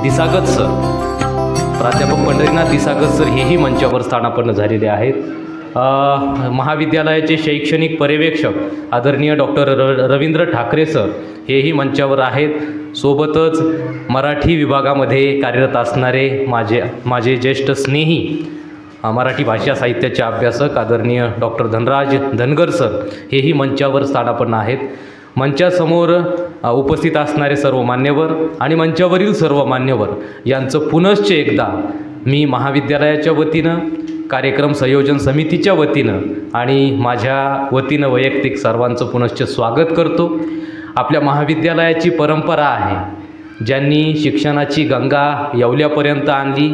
दिसागत sir, प्राध्यापक Pandharinath दिसागत sir हेही मंचावर स्थानापन्न झालेले आहेत. महाविद्यालयाचे शैक्षणिक पर्यवेक्षक आदरणीय डॉक्टर रवींद्र ठाकरे सर हेही मंचावर आहेत. सोबतच मराठी विभागामध्ये कार्यरत असणारे माझे ज्येष्ठ स्नेही मराठी भाषा साहित्याचे अभ्यासक आदरणीय डॉक्टर धनराज धनगर सर हेही मंचावर स्थानापन्न आहेत. मंचासमोर उपस्थित असणारे सर्व मान्यवर आणि मंचावरील सर्व मान्यवर यांचं पुनश्च एकदा मी महाविद्यालयाच्या वतीनं, कार्यक्रम संयोजन समितीच्या वतीनं आणि माझ्या वतीनं वैयक्तिक सर्वांचं पुनश्च स्वागत करतो. आपल्या महाविद्यालयाची परंपरा आहे, ज्यांनी शिक्षणाची गंगा येवल्यापर्यंत आणली,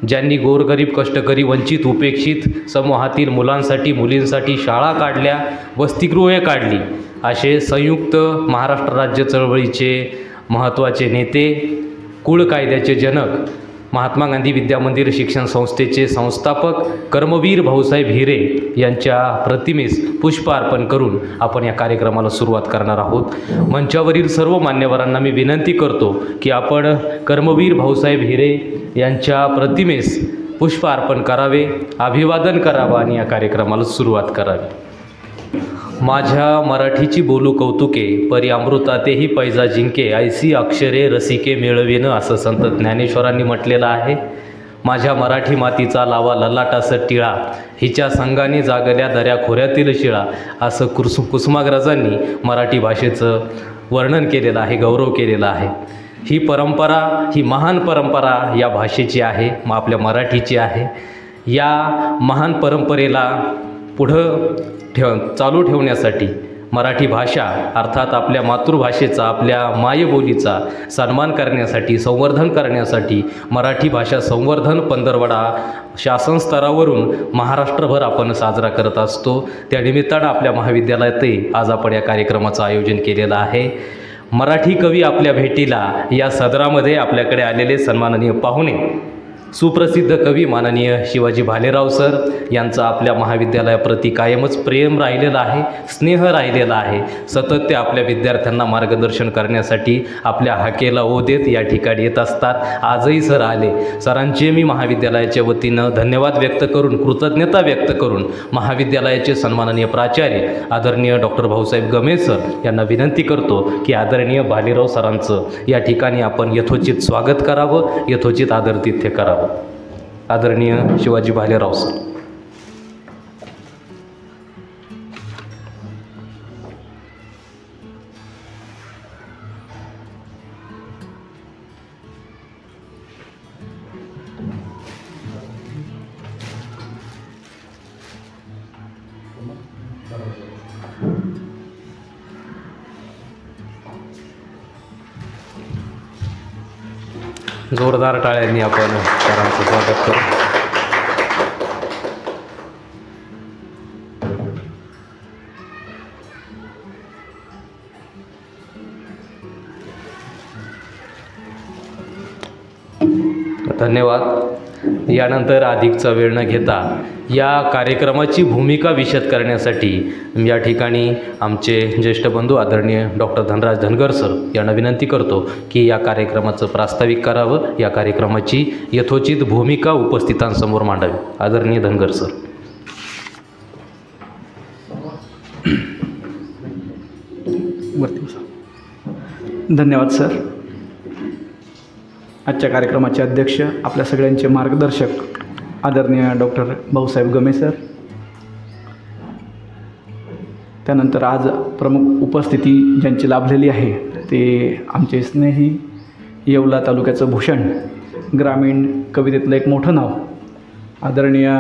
ज्यांनी गोरगरीब कष्टकरी वंचित उपेक्षित समूहातील मुलांसाठी मुलींसाठी शाळा काढल्या, वसतिगृहे काढली, असे संयुक्त महाराष्ट्र राज्य चळवळीचे महत्त्वाचे नेते, कुळ कायद्याचे जनक, महात्मा गांधी विद्यामंदिर शिक्षण संस्थेचे संस्थापक कर्मवीर भाऊसाहेब हिरे यांच्या प्रतिमेस पुष्प अर्पण करून आपण या कार्यक्रमाला सुरुवात करणार आहोत. मंचावरील सर्व मान्यवरांना मी विनंती करतो की आपण कर्मवीर भाऊसाहेब हिरे यांच्या प्रतिमेस पुष्प अर्पण करावे, अभिवादन करावं आणि या कार्यक्रमाला सुरुवात करावी. माझ्या मराठीची बोलू कौतुके, परी अमृतातेही पैजा जिंके, ऐसी अक्षरे रसिके मिळविनं, असं संत ज्ञानेश्वरांनी म्हटलेलं आहे. माझ्या मराठी मातीचा लावा ललाटास टिळा, हिच्या संगाने जागल्या दऱ्या खोऱ्यातील शिळा, असं कुसुमाग्रजांनी मराठी भाषेचं वर्णन केलेलं आहे, गौरव केलेला आहे. ही परंपरा, ही महान परंपरा या भाषेची आहे, आपल्या मराठीची आहे. या महान परंपरेला पुढं चालू ठेवण्यासाठी मराठी भाषा अर्थात आपल्या मातृभाषेचा, आपल्या मायबोलीचा सन्मान करण्यासाठी, संवर्धन करण्यासाठी मराठी भाषा संवर्धन पंधरवडा शासन स्तरावरून महाराष्ट्रभर आपण साजरा करत असतो. त्यानिमित्तानं आपल्या महाविद्यालयातही आज आपण या कार्यक्रमाचं आयोजन केलेलं आहे. मराठी कवी आपल्या भेटीला या सदरामध्ये आपल्याकडे आलेले सन्माननीय पाहुणे, सुप्रसिद्ध कवी माननीय शिवाजी भालेराव सर यांचं आपल्या महाविद्यालयाप्रती कायमच प्रेम राहिलेलं आहे, स्नेह राहिलेला आहे. सतत ते आपल्या विद्यार्थ्यांना मार्गदर्शन करण्यासाठी आपल्या हाकेला ओ देत या ठिकाणी येत असतात. आजही सर आले. सरांचे मी महाविद्यालयाच्या वतीनं धन्यवाद व्यक्त करून, कृतज्ञता व्यक्त करून महाविद्यालयाचे सन्माननीय प्राचार्य आदरणीय डॉक्टर भाऊसाहेब गमे सर यांना विनंती करतो की आदरणीय भालेराव सरांचं या ठिकाणी आपण यथोचित स्वागत करावं, यथोचित आदरातिथ्य करावं. आदरणीय शिवाजी भालेराव सर. जोरदार टाळ्यांनी आपण सरांचं स्वागत करू. धन्यवाद. यानंतर अधिकचा वेळ न घेता या कार्यक्रमाची भूमिका विशद करण्यासाठी या ठिकाणी आमचे ज्येष्ठ बंधू आदरणीय डॉक्टर धनराज धनगर सर यांना विनंती करतो की या कार्यक्रमाचं प्रास्ताविक करावं, या कार्यक्रमाची यथोचित भूमिका उपस्थितांसमोर मांडावी. आदरणीय धनगर सर. धन्यवाद सर. आजच्या कार्यक्रमाचे अध्यक्ष, आपल्या सगळ्यांचे मार्गदर्शक आदरणीय डॉक्टर भाऊसाहेब गमे सर, त्यानंतर आज प्रमुख उपस्थिती ज्यांची लाभलेली आहे ते आमचे स्नेही येवला तालुक्याचं भूषण, ग्रामीण कवितेतलं एक मोठं नाव आदरणीय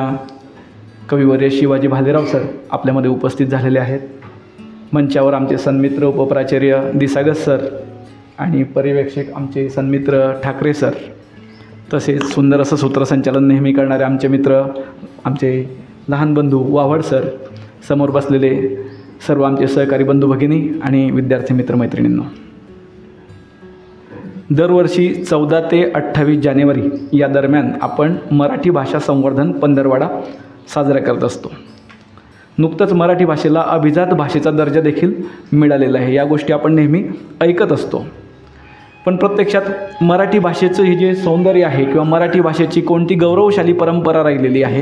कविवर्य शिवाजी भालेराव सर आपल्यामध्ये उपस्थित झालेले आहेत. मंचावर आमचे सन्मित्र उपप्राचार्य दिसागत सर आणि पर्यवेक्षक आमचे सन्मित्र ठाकरे सर, तसेच सुंदर असं सूत्रसंचालन नेहमी करणारे आमचे मित्र, आमचे लहान बंधू वावड सर, समोर बसलेले सर्व आमचे सहकारी बंधू भगिनी आणि विद्यार्थी मित्रमैत्रिणींनो. दरवर्षी 14 ते 28 जानेवारी या दरम्यान आपण मराठी भाषा संवर्धन पंधरवडा साजरा करत असतो. नुकतंच मराठी भाषेला अभिजात भाषेचा दर्जा देखील मिळालेला आहे. या गोष्टी आपण नेहमी ऐकत असतो. पण प्रत्यक्षात मराठी भाषेचं हे जे सौंदर्य आहे किंवा मराठी भाषेची कोणती गौरवशाली परंपरा राहिलेली आहे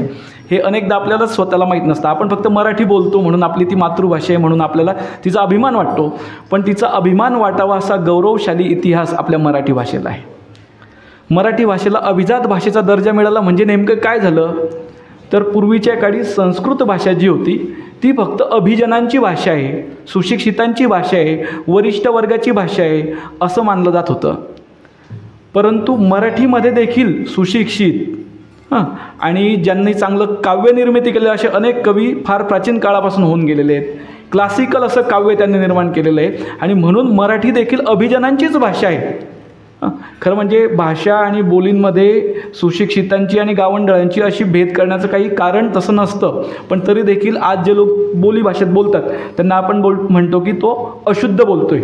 हे अनेकदा आपल्याला स्वतःला माहीत नसतं. आपण फक्त मराठी बोलतो म्हणून आपली ती मातृभाषा आहे म्हणून आपल्याला तिचा अभिमान वाटतो, पण तिचा अभिमान वाटावा असा गौरवशाली इतिहास आपल्या मराठी भाषेला आहे. मराठी भाषेला अभिजात भाषेचा दर्जा मिळाला म्हणजे नेमकं काय झालं, तर पूर्वीच्या काळी संस्कृत भाषा जी होती ती फक्त अभिजनांची भाषा आहे, सुशिक्षितांची भाषा आहे, वरिष्ठ वर्गाची भाषा आहे असं मानलं जात होतं. परंतु मराठीमध्ये देखील सुशिक्षित आणि ज्यांनी चांगलं काव्यनिर्मिती केली असे अनेक कवी फार प्राचीन काळापासून होऊन गेलेले आहेत. क्लासिकल असं काव्य त्यांनी निर्माण केलेलं आहे आणि म्हणून मराठी देखील अभिजनांचीच भाषा आहे. खरं म्हणजे भाषा आणि बोलींमध्ये सुशिक्षितांची आणि गावंढळांची अशी भेद करण्याचं काही कारण तसं नसतं, पण तरी देखील आज जे लोक बोली भाषेत बोलतात त्यांना आपण म्हणतो की तो अशुद्ध बोलतोय.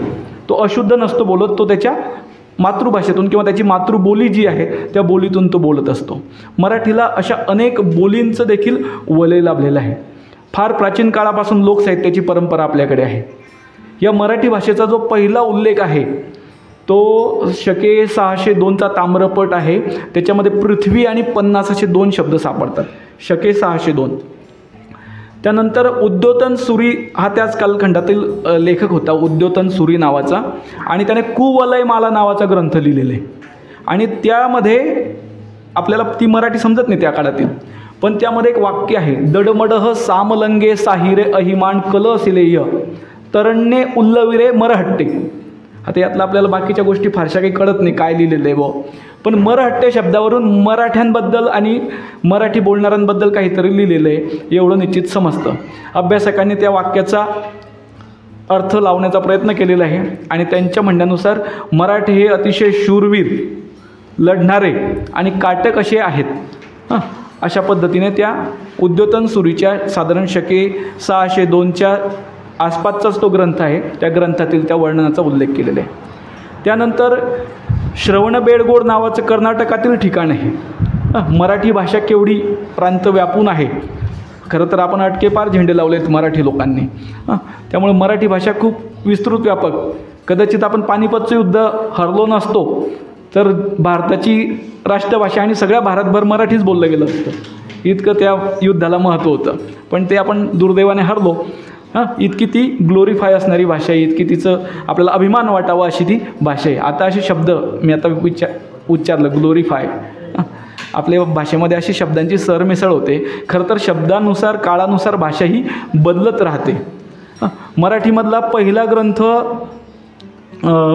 तो अशुद्ध नसतो बोलत, तो त्याच्या मातृभाषेतून किंवा त्याची मातृबोली जी आहे त्या बोलीतून तो बोलत असतो. मराठीला अशा अनेक बोलींचं देखील वलय लाभलेलं आहे. फार प्राचीन काळापासून लोकसाहित्याची परंपरा आपल्याकडे आहे. या मराठी भाषेचा जो पहिला उल्लेख आहे तो शके 602चा ताम्रपट आहे. त्याच्यामध्ये पृथ्वी आणि 50 असे 2 शब्द सापडतात. शके 602. त्यानंतर उद्योतन सुरी हा त्याच कालखंडातील लेखक होता, उद्योतन सुरी नावाचा, आणि त्याने कुवलयमाला नावाचा ग्रंथ लिहिलेला आहे. आणि त्यामध्ये आपल्याला ती मराठी समजत नाही त्या काळातील, पण त्यामध्ये एक वाक्य आहे, दडमडह सामलंगे साहिरे अहिमान कलसिलेय तरण्ये उल्लविरे मरहट्टे. आता यातलं आपल्याला बाकीच्या गोष्टी फारशा काही कळत नाही काय लिहिलेलं आहे पण मरहट्टे शब्दावरून मराठ्यांबद्दल आणि मराठी बोलणाऱ्यांबद्दल काहीतरी लिहिलेलं आहे एवढं निश्चित समजतं. अभ्यासकांनी त्या वाक्याचा अर्थ लावण्याचा प्रयत्न केलेला आहे आणि त्यांच्या म्हणण्यानुसार मराठी हे अतिशय शूरवीर, लढणारे आणि काटक असे आहेत. अशा पद्धतीने त्या उद्योतन सुरीच्या साधारण शके 602च्या आसपासचाच तो ग्रंथ आहे, त्या ग्रंथातील त्या वर्णनाचा उल्लेख केलेला आहे. त्यानंतर श्रवणबेळगोळ नावाचं कर्नाटकातील ठिकाण आहे. मराठी भाषा केवढी प्रांत व्यापून आहे. खरं तर आपण अटकेपार झेंडे लावले आहेत मराठी लोकांनी. त्यामुळे मराठी भाषा खूप विस्तृत व्यापक. कदाचित आपण पानिपतचं युद्ध हरलो नसतो तर भारताची राष्ट्रभाषा आणि सगळ्या भारतभर मराठीच बोललं गेलं असतं, इतकं त्या युद्धाला महत्त्व होतं. पण ते आपण दुर्दैवाने हरलो. इतकी ती ग्लोरीफाय असणारी भाषा आहे, इतकी तिचं आपल्याला अभिमान वाटावा अशी ती भाषा आहे. आता असे शब्द मी आता उच्चारलं, ग्लोरीफाय. आपल्या भाषेमध्ये अशी शब्दांची सरमिसळ होते. खरं तर शब्दानुसार काळानुसार भाषा ही बदलत राहते. मराठीमधला पहिला ग्रंथ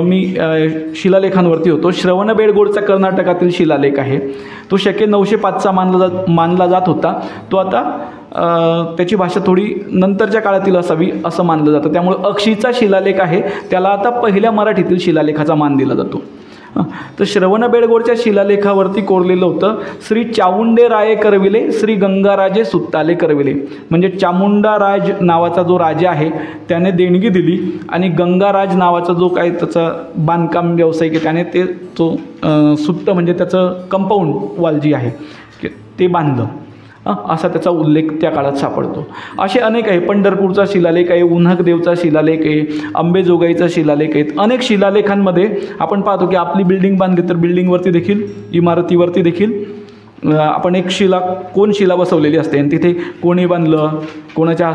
मी शिलालेखांवरती होतो. श्रवणबेळगोळचा कर्नाटकातील शिलालेख आहे. तो शके 905चा मानला जात होता. तो आता त्याची भाषा थोडी नंतरच्या काळातील असावी असं मानलं जातं. त्यामुळे अक्षीचा शिलालेख आहे, त्याला आता पहिल्या मराठीतील शिलालेखाचा मान दिला जातो. तर श्रवणबेळगोळच्या शिलालेखावरती कोरलेलं होतं, श्री चामुंडेराये करविले, श्री गंगाराजे सुत्ताले करविले. म्हणजे चामुंडाराज नावाचा जो राजा आहे त्याने देणगी दिली आणि गंगाराज नावाचा जो काय त्याचा बांधकाम व्यावसायिक आहे त्याने ते तो सुत्त म्हणजे त्याचं कंपाऊंड वॉल जी आहे ते बांधलं, असा त्याचा उल्लेख त्या काळात सापडतो. असे अनेक आहे. पंढरपूरचा शिलालेख आहे, उन्हकदेवचा शिलालेख आहे, अंबेजोगाईचा शिलालेख आहेत. अनेक शिलालेखांमध्ये आपण पाहतो की आपली बिल्डिंग बांधली तर बिल्डिंगवरती देखील, इमारतीवरती देखील आपण एक कोण शिला बसवलेली असते आणि तिथे कोणी बांधलं, कोणाच्या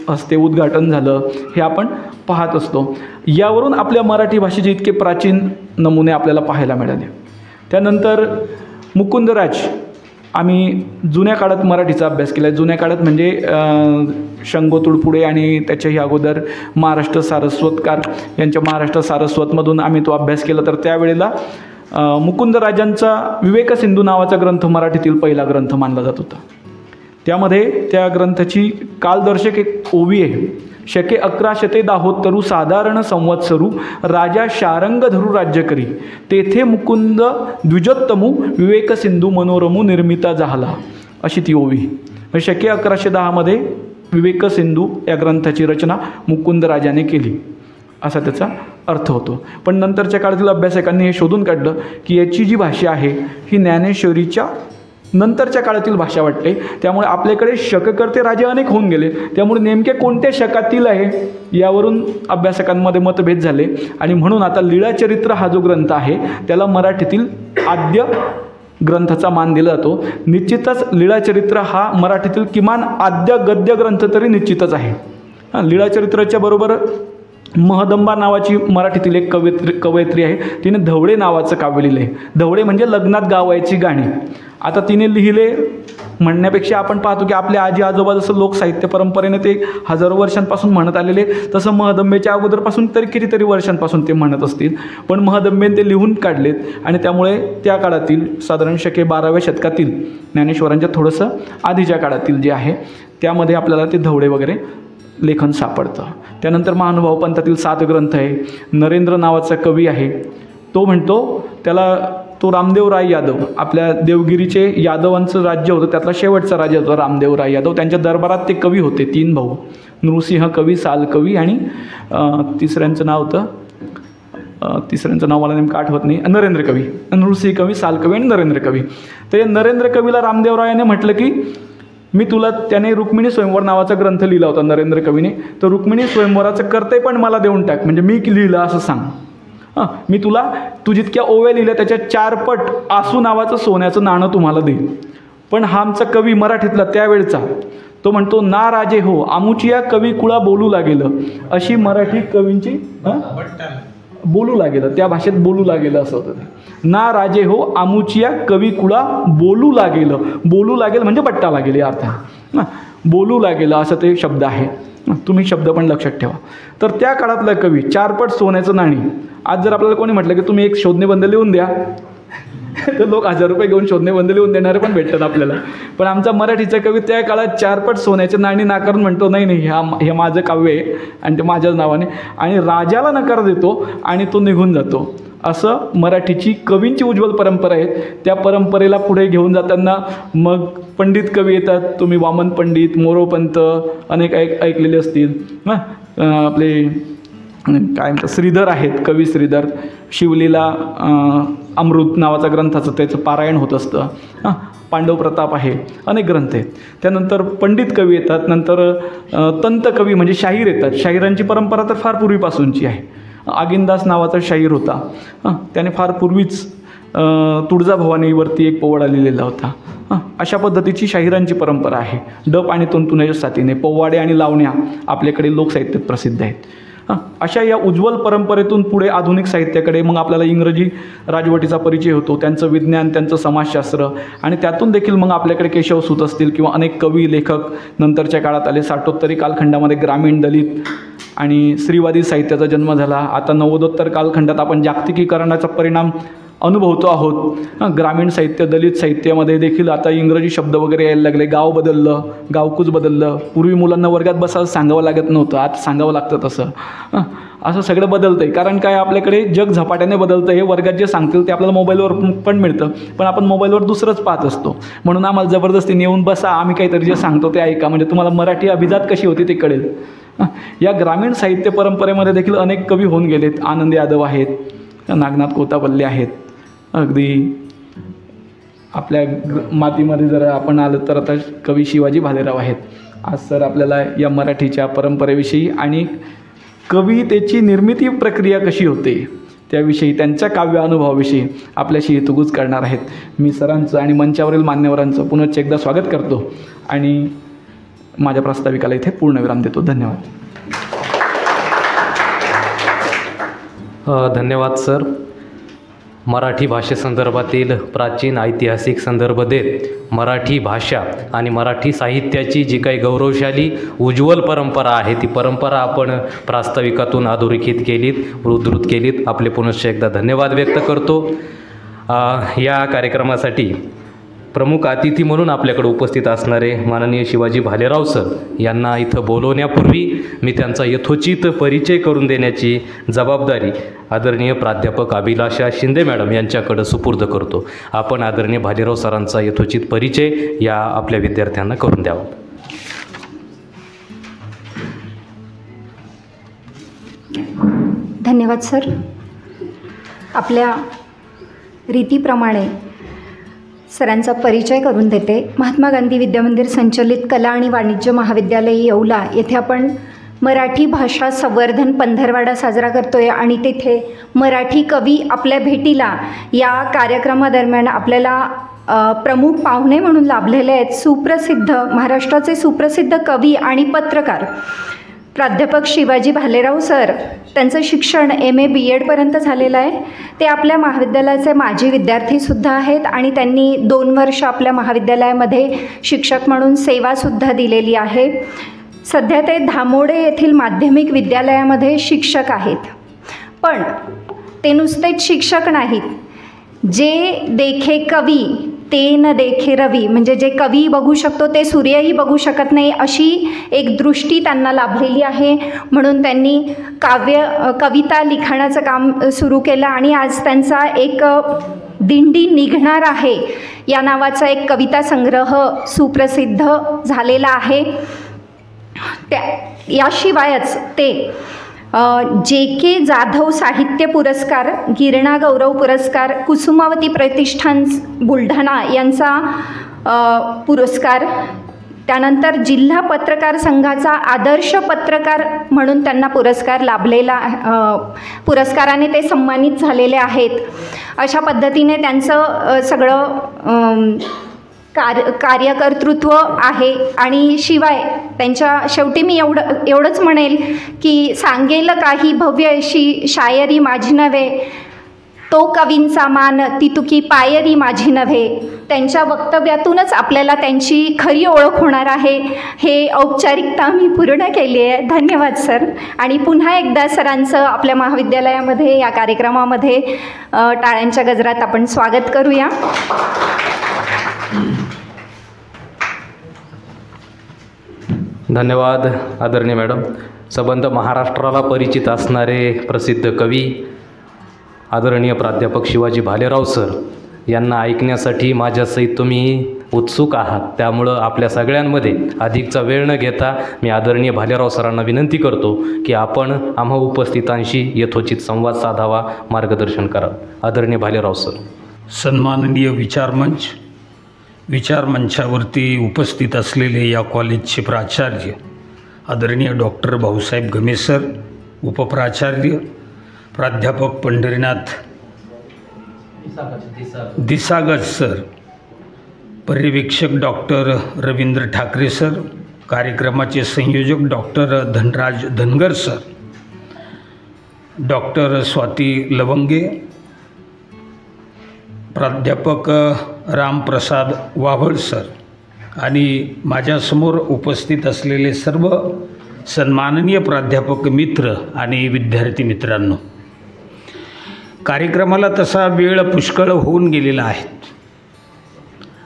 हस्ते उद्घाटन झालं हे आपण पाहत असतो. यावरून आपल्या मराठी भाषेचे इतके प्राचीन नमुने आपल्याला पाहायला मिळाले. त्यानंतर मुकुंदराज, आम्ही जुन्या काळात मराठीचा अभ्यास केला आहे. जुन्या काळात म्हणजे शंगो तुडपुडे आणि त्याच्याही अगोदर महाराष्ट्र सारस्वतकार यांच्या महाराष्ट्र सारस्वतमधून आम्ही तो अभ्यास केला. तर त्यावेळेला मुकुंदराजांचा विवेकसिंधू नावाचा ग्रंथ मराठीतील पहिला ग्रंथ मानला जात होता. त्यामध्ये त्या ग्रंथाची कालदर्शक एक ओवी आहे. शके 1100 दाहोत्तरू साधारण संवत्सरू राजा शारंगधरू राज्य करी, तेथे मुकुंद द्विजोत्तमू विवेकसिंधू मनोरमू निर्मिता झाला, अशी ती ओवी. शके 1110 विवेकसिंधू या ग्रंथाची रचना मुकुंद राजाने केली असा त्याचा अर्थ होतो. पण नंतरच्या काळातील अभ्यासकांनी हे शोधून काढलं की याची जी भाषा आहे ही ज्ञानेश्वरीच्या नंतरच्या काळातील भाषा वाटते. त्यामुळे आपल्याकडे शककर्ते राजे अनेक होऊन गेले. त्यामुळे नेमके कोणत्या शकातील आहे यावरून अभ्यासकांमध्ये मतभेद झाले आणि म्हणून आता लीळाचरित्र हा जो ग्रंथ आहे त्याला मराठीतील आद्य ग्रंथाचा मान दिला जातो. निश्चितच लीळाचरित्र हा मराठीतील किमान आद्य गद्य ग्रंथ तरी निश्चितच आहे. लीळाचरित्राच्या बरोबर महदंबा नावाची मराठीतील एक कवयित्री आहे. तिने धवळे नावाचं काव्य लिहिलं आहे. धवळे म्हणजे लग्नात गावायची गाणी. आता तिने लिहिले म्हणण्यापेक्षा आपण पाहतो की आपल्या आजी आजोबा जसं लोकसाहित्य परंपरेने ते हजारो वर्षांपासून म्हणत आलेले, तसं महदंबेच्या अगोदरपासून तरी कितीतरी वर्षांपासून ते म्हणत असतील. पण महदंबेने ते लिहून काढलेत आणि त्यामुळे त्या काळातील साधारण शके 12व्या शतकातील ज्ञानेश्वरांच्या थोडंसं आधीच्या काळातील जे आहे त्यामध्ये आपल्याला ते धवळे वगैरे लेखन सापडतं. त्यानंतर महानुभाव पंथातील 7 ग्रंथ आहे. नरेंद्र नावाचा कवी आहे. तो म्हणतो त्याला तो रामदेवराय यादव, आपल्या देवगिरीचे यादवांचं राज्य होतं त्यातला शेवटचा राजा होता रामदेवराय यादव. त्यांच्या दरबारात ते कवी होते 3 भाऊ, नृसिंह कवी, साल कवी आणि तिसऱ्यांचं नाव मला नेमकं आठवत नाही, नरेंद्र कवी. नृसिंह कवी, साल कवी आणि नरेंद्र कवी. तर या नरेंद्र कवीला रामदेवरायाने म्हटलं की मी तुला, त्याने रुक्मिणी स्वयंवर नावाचा ग्रंथ लिहिला होता नरेंद्र कवीने, तर रुक्मिणी स्वयंवराचं कर्ते पण मला देऊन टाक, म्हणजे मी लिहिलं असं सांग. मी तुला तू जितक्या ओव्या लिहिल्या त्याच्या 4 पट आसू नावाचं सोन्याचं नाणं तुम्हाला देईल. पण हा आमचा कवी मराठीतला त्यावेळचा तो म्हणतो ना राजे हो आमुचिया कवी कुळा बोलू लागेलं, अशी मराठी कवींची बोलू लागेलं, त्या भाषेत बोलू लागेलं असं होतं ते. ना राजे हो आमुचिया कवी कुळा बोलू लागेलं. बोलू लागेल म्हणजे बट्टा लागेल या अर्थाने. बोलू लागेलं असं ते शब्द आहे. तुम्ही शब्द पण लक्षात ठेवा. तर त्या काळातला कवी 4 पट सोन्याचं नाणी. आज जर आपल्याला कोणी म्हटलं की तुम्ही एक शोधनेबंध लिहून द्या तर लोक 1000 रुपये घेऊन शोधनेबंध लिहून देणारे पण भेटतात आपल्याला. पण आमचा मराठीचा कवी त्या काळात 4 पट सोन्याचे नाणी नाकारून म्हणतो नाही नाही हे माझं काव्य आहे आणि ते माझ्याच नावाने, आणि राजाला नकार देतो आणि तो निघून जातो. असं मराठीची कवींची उज्ज्वल परंपरा आहे. त्या परंपरेला पुढे घेऊन जाताना मग पंडित कवी येतात. तुम्ही वामन पंडित, मोरोपंत अनेक ऐकलेले असतील. आपले काय म्हणतात श्रीधर आहेत, कवी श्रीधर. शिवलीला अमृत नावाचा ग्रंथाचं त्याचं पारायण होत असतं. पांडव प्रताप आहे, अनेक ग्रंथ आहेत. त्यानंतर पंडित कवी येतात. नंतर तंत कवी म्हणजे शाहीर येतात. शाहिरांची परंपरा तर फार पूर्वीपासूनची आहे. आगिनदास नावाचा शाहीर होता. त्याने फार पूर्वीच तुळजाभवानीवरती एक पोवाडा लिहिलेला होता. अशा पद्धतीची शाहिरांची परंपरा आहे. डप आणि तुंतुण्याच्या साथीने पोवाडे आणि लावण्या आपल्याकडे लोकसाहित्यात प्रसिद्ध आहेत. अशा या उज्ज्वल परंपरेतून पुढे आधुनिक साहित्याकडे मग आपल्याला इंग्रजी राजवटीचा परिचय होतो, त्यांचं विज्ञान, त्यांचं समाजशास्त्र, आणि त्यातून देखील मग आपल्याकडे केशवसूत असतील किंवा अनेक कवी लेखक नंतरच्या काळात आले. 60 कालखंडामध्ये ग्रामीण, दलित आणि स्त्रीवादी साहित्याचा जन्म झाला. आता 90 कालखंडात आपण जागतिकीकरणाचा परिणाम अनुभवतो आहोत. ग्रामीण साहित्य, दलित साहित्यामध्ये देखील आता इंग्रजी शब्द वगैरे यायला लागले. गाव बदललं, गावकूच बदललं. पूर्वी मुलांना वर्गात बसायला सांगावं लागत नव्हतं, आज सांगावं लागतं तसं. असं सगळं बदलतं आहे. कारण काय, आपल्याकडे जग झपाट्याने बदलतं आहे. वर्गात जे सांगतील ते आपल्याला मोबाईलवर पण मिळतं, पण आपण मोबाईलवर दुसरंच पाहत असतो. म्हणून आम्हाला जबरदस्तीने येऊन बसा, आम्ही काहीतरी जे सांगतो ते ऐका, म्हणजे तुम्हाला मराठी अभिजात कशी होती ते कळेल. या ग्रामीण साहित्य परंपरेमध्ये देखील अनेक कवी होऊन गेलेत. आनंद यादव आहेत, नागनाथ कोतापल्ले आहेत. अगदी आपल्या मातीमध्ये जर आपण आलं तर आता कवी शिवाजी भालेराव आहेत. आज सर आपल्याला या मराठीच्या परंपरेविषयी आणि कवितेची निर्मिती प्रक्रिया कशी होते त्याविषयी, त्यांच्या काव्य अनुभवाविषयी आपल्याशी हितगुज करणार आहेत. मी सरांचं आणि मंचावरील मान्यवरांचं पुनश्च एकदा स्वागत करतो आणि माझ्या प्रास्ताविकाला इथे पूर्णविराम देतो. धन्यवाद. धन्यवाद सर. मराठी भाषेसंदर्भातील प्राचीन ऐतिहासिक संदर्भ देत मराठी भाषा आणि मराठी साहित्याची जी काही गौरवशाली उज्ज्वल परंपरा आहे ती परंपरा आपण प्रास्ताविकातून अधोरेखित केलीत, उद्धृत केलीत. आपले पुनश्च एकदा धन्यवाद व्यक्त करतो. या कार्यक्रमासाठी प्रमुख अतिथी म्हणून आपल्याकडे उपस्थित असणारे माननीय शिवाजी भालेराव सर यांना इथं बोलवण्यापूर्वी मी त्यांचा यथोचित परिचय करून देण्याची जबाबदारी आदरणीय प्राध्यापक अभिलाषा शिंदे मॅडम यांच्याकडं सुपूर्द करतो. आपण आदरणीय भालेराव सरांचा यथोचित परिचय या आपल्या विद्यार्थ्यांना करून द्यावा. धन्यवाद सर. आपल्या रीतीप्रमाणे सरांचा परिचय करून देते. महात्मा गांधी विद्यामंदिर संचलित कला आणि वाणिज्य महाविद्यालय येवला येथे आपण मराठी भाषा संवर्धन पंधरवाडा साजरा करतो आहे आणि तिथे मराठी कवी आपल्या भेटीला या कार्यक्रमादरम्यान आपल्याला प्रमुख पाहुणे म्हणून लाभलेले आहेत. सुप्रसिद्ध महाराष्ट्राचे सुप्रसिद्ध कवी आणि पत्रकार प्राध्यापक शिवाजी भालेराव सर. त्यांचं शिक्षण MA BEd पर्यंत झालेलं आहे. ते आपल्या महाविद्यालयाचे माजी विद्यार्थीसुद्धा आहेत आणि त्यांनी 2 वर्ष आपल्या महाविद्यालयामध्ये शिक्षक म्हणून सेवासुद्धा दिलेली आहे. सध्या ते धामोडे येथील माध्यमिक विद्यालयामध्ये शिक्षक आहेत. पण ते नुसतेच शिक्षक नाहीत. जे देखे कवी ते न देखे रवी, म्हणजे जे कवी बघू शकतो ते सूर्यही बघू शकत नाही, अशी एक दृष्टी त्यांना लाभलेली आहे. म्हणून त्यांनी कविता लिखाणाचं काम सुरू केलं आणि आज त्यांचा एक दिंडी निघणार आहे या नावाचा एक कविता संग्रह सुप्रसिद्ध झालेला आहे. याशिवायच ते JK जाधव साहित्य पुरस्कार, गिरणा गौरव पुरस्कार, कुसुमावती प्रतिष्ठान बुलढाणा यांचा पुरस्कार, त्यानंतर जिल्हा पत्रकार संघाचा आदर्श पत्रकार म्हणून त्यांना पुरस्कार लाभलेला, पुरस्काराने ते सन्मानित झालेले आहेत. अशा पद्धतीने त्यांचं सगळं कार्यकर्तृत्व आहे. आणि शिवाय त्यांच्या शेवटी मी एवढंच म्हणेल की सांगेल काही भव्य अशी शायरी माझी नव्हे, तो कवींचा मान ती तुकी पायरी माझी नव्हे. त्यांच्या वक्तव्यातूनच आपल्याला त्यांची खरी ओळख होणार आहे. हे औपचारिकता मी पूर्ण केली आहे. धन्यवाद सर. आणि पुन्हा एकदा सरांचं आपल्या महाविद्यालयामध्ये या कार्यक्रमामध्ये टाळ्यांच्या गजरात आपण स्वागत करूया. धन्यवाद आदरणीय मॅडम. संबंध महाराष्ट्राला परिचित असणारे प्रसिद्ध कवी आदरणीय प्राध्यापक शिवाजी भालेराव सर यांना ऐकण्यासाठी माझ्यासहित तुम्ही उत्सुक आहात. त्यामुळं आपल्या सगळ्यांमध्ये अधिकचा वेळ न घेता मी आदरणीय भालेराव सरांना विनंती करतो की आपण आम्हा उपस्थितांशी यथोचित संवाद साधावा, मार्गदर्शन करावं. आदरणीय भालेराव सर. सन्माननीय विचारमंचावरती उपस्थित असलेले या कॉलेजचे प्राचार्य आदरणीय डॉक्टर भाऊसाहेब गमे सर, उपप्राचार्य प्राध्यापक पंढरीनाथ दिसागज सर, पर्यवेक्षक डॉक्टर रवींद्र ठाकरे सर, कार्यक्रमाचे संयोजक doctor Dhanraj Dhangar sir, doctor Swati Lavange, प्राध्यापक रामप्रसाद वाभळ सर आणि माझ्यासमोर उपस्थित असलेले सर्व सन्माननीय प्राध्यापक मित्र आणि विद्यार्थी मित्रांनो, कार्यक्रमाला तसा वेळ पुष्कळ होऊन गेलेला आहे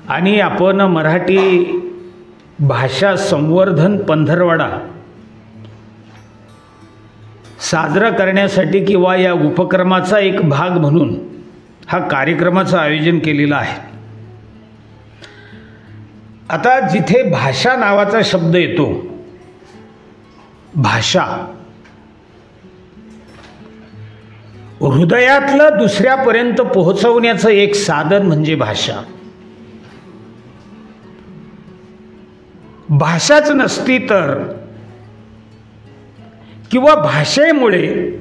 आणि आपण मराठी भाषा संवर्धन पंधरवडा साजरा करण्यासाठी किंवा या उपक्रमाचा एक भाग म्हणून हा कार्यक्रमाचं आयोजन केलेलं आहे. आता जिथे भाषा नावाचा शब्द येतो, भाषा हृदयातलं दुसऱ्यापर्यंत पोहोचवण्याचं एक साधन म्हणजे भाषा. भाषाच नसती तर किंवा भाषेमुळे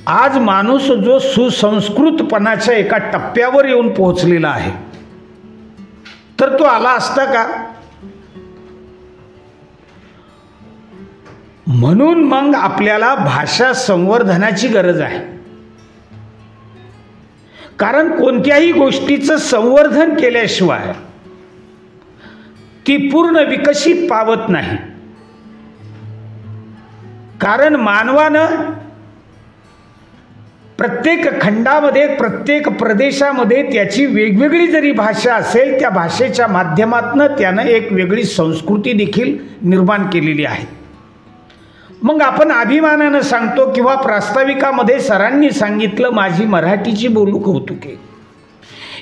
आज माणूस जो सुसंस्कृतपणाच्या एका टप्प्यावर येऊन पोहोचलेला आहे तर तो आला असता का? म्हणून मग आपल्याला भाषा संवर्धनाची गरज आहे. कारण कोणत्याही गोष्टीचं संवर्धन केल्याशिवाय ती पूर्ण विकसित पावत नाही. कारण मानवानं प्रत्येक खंडामध्ये, प्रत्येक प्रदेशामध्ये त्याची वेगवेगळी जरी भाषा असेल, त्या भाषेच्या माध्यमातून त्यानं एक वेगळी संस्कृती देखील निर्माण केलेली आहे. मग आपण अभिमानानं सांगतो किंवा प्रास्ताविकामध्ये सरांनी सांगितलं, माझी मराठीची बोलू कौतुके.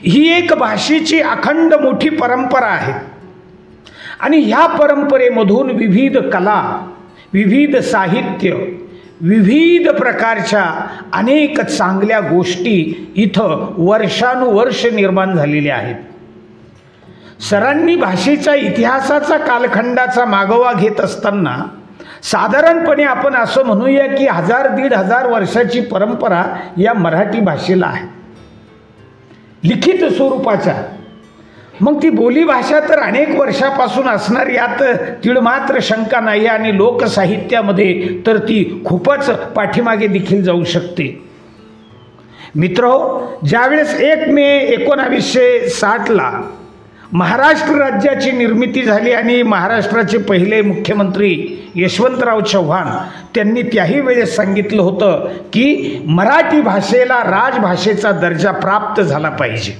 ही एक भाषेची अखंड मोठी परंपरा आहे आणि ह्या परंपरेमधून विविध कला, विविध साहित्य, विविध प्रकारच्या अनेक चांगल्या गोष्टी इथं वर्षानुवर्ष निर्माण झालेल्या आहेत. सरांनी भाषेच्या इतिहासाचा कालखंडाचा मागोवा घेत असताना साधारणपणे आपण असं म्हणूया की 1000-1500 वर्षाची परंपरा या मराठी भाषेला आहे, लिखित स्वरूपाच्या. मग ती बोलीभाषा तर अनेक वर्षापासून असणार यात तिळमात्र शंका नाही, आणि लोकसाहित्यामध्ये तर ती खूपच पाठीमागे देखील जाऊ शकते. मित्रहो, ज्यावेळेस 1 मे 1960ला महाराष्ट्र राज्याची निर्मिती झाली आणि महाराष्ट्राचे पहिले मुख्यमंत्री यशवंतराव चव्हाण त्यांनी त्याही वेळेस सांगितलं होतं की मराठी भाषेला राजभाषेचा दर्जा प्राप्त झाला पाहिजे.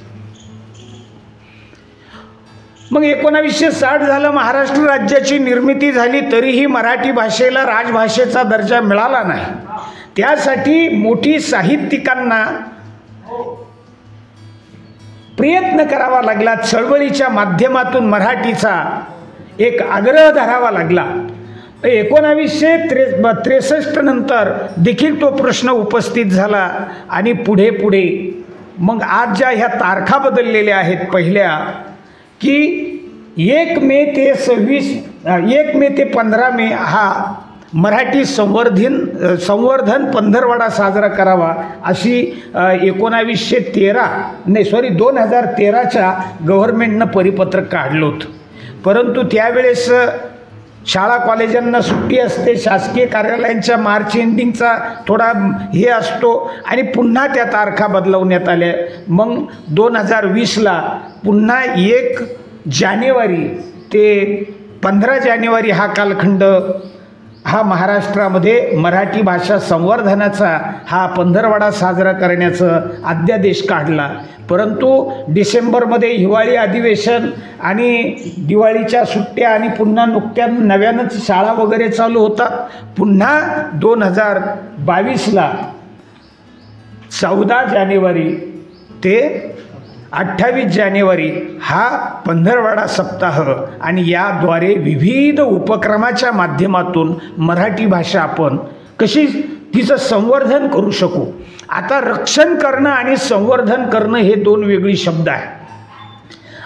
मग 1960 झालं, महाराष्ट्र राज्याची निर्मिती झाली, तरीही मराठी भाषेला राजभाषेचा दर्जा मिळाला नाही. त्यासाठी मोठी साहित्यिकांना प्रयत्न करावा लागला, चळवळीच्या माध्यमातून मराठीचा एक आग्रह धरावा लागला. 1963 नंतर देखील तो प्रश्न उपस्थित झाला आणि पुढे पुढे मग आज ज्या ह्या तारखा बदललेल्या आहेत पहिल्या की 1 मे ते 15 मे हा मराठी संवर्धन पंधरवडा साजरा करावा अशी 2013च्या गव्हर्नमेंटनं परिपत्रक काढलं होतं. परंतु त्यावेळेस शाळा कॉलेजांना सुट्टी असते, शासकीय कार्यालयांच्या मार्च एंडिंगचा थोडा हे असतो आणि पुन्हा त्या तारखा बदलवण्यात आल्या. मग 2020ला पुन्हा 1 जानेवारी ते 15 जानेवारी हा कालखंड हा महाराष्ट्रामध्ये मराठी भाषा संवर्धनाचा हा पंधरवडा साजरा करण्याचा अध्यादेश काढला. परंतु डिसेंबरमध्ये हिवाळी अधिवेशन आणि दिवाळीच्या सुट्ट्या आणि पुन्हा नव्यानंच शाळा वगैरे चालू होतात. पुन्हा 2022ला 14 जानेवारी ते 28 जानेवारी हा पंधरवडा सप्ताह आणि याद्वारे विविध उपक्रमाच्या माध्यमातून मराठी भाषा आपण कशी तिचं संवर्धन करू शकू. आता रक्षण करणं आणि संवर्धन करणं हे 2 वेगळी शब्द आहे.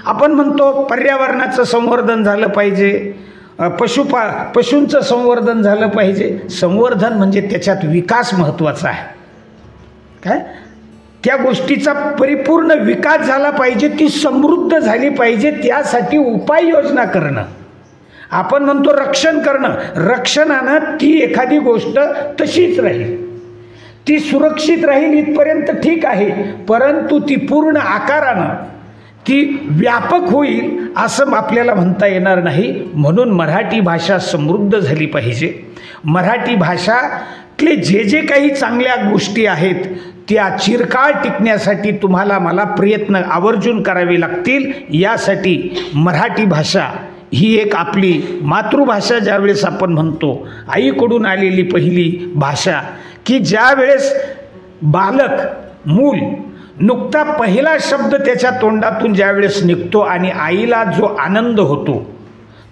आपण म्हणतो पर्यावरणाचं संवर्धन झालं पाहिजे, पशूंचं संवर्धन झालं पाहिजे. संवर्धन म्हणजे त्याच्यात विकास महत्त्वाचा आहे. काय त्या गोष्टीचा परिपूर्ण विकास झाला पाहिजे, ती समृद्ध झाली पाहिजे, त्यासाठी उपाययोजना करणं. आपण म्हणतो रक्षण करणं, रक्षणानं ती एखादी गोष्ट तशीच राहील, ती सुरक्षित राहील इथपर्यंत ठीक आहे, परंतु ती पूर्ण आकारानं ती व्यापक होईल असं आपल्याला म्हणता येणार नाही. म्हणून मराठी भाषा समृद्ध झाली पाहिजे. मराठी भाषातले जे काही चांगल्या गोष्टी आहेत त्या चिरकाळ टिकण्यासाठी तुम्हाला मला प्रयत्न आवर्जून करावे लागतील. यासाठी मराठी भाषा ही एक आपली मातृभाषा ज्यावेळेस आपण म्हणतो, आईकडून आलेली पहिली भाषा, की ज्यावेळेस बालक मूल नुकता पहिला शब्द त्याच्या तोंडातून ज्यावेळेस निघतो आणि आईला जो आनंद होतो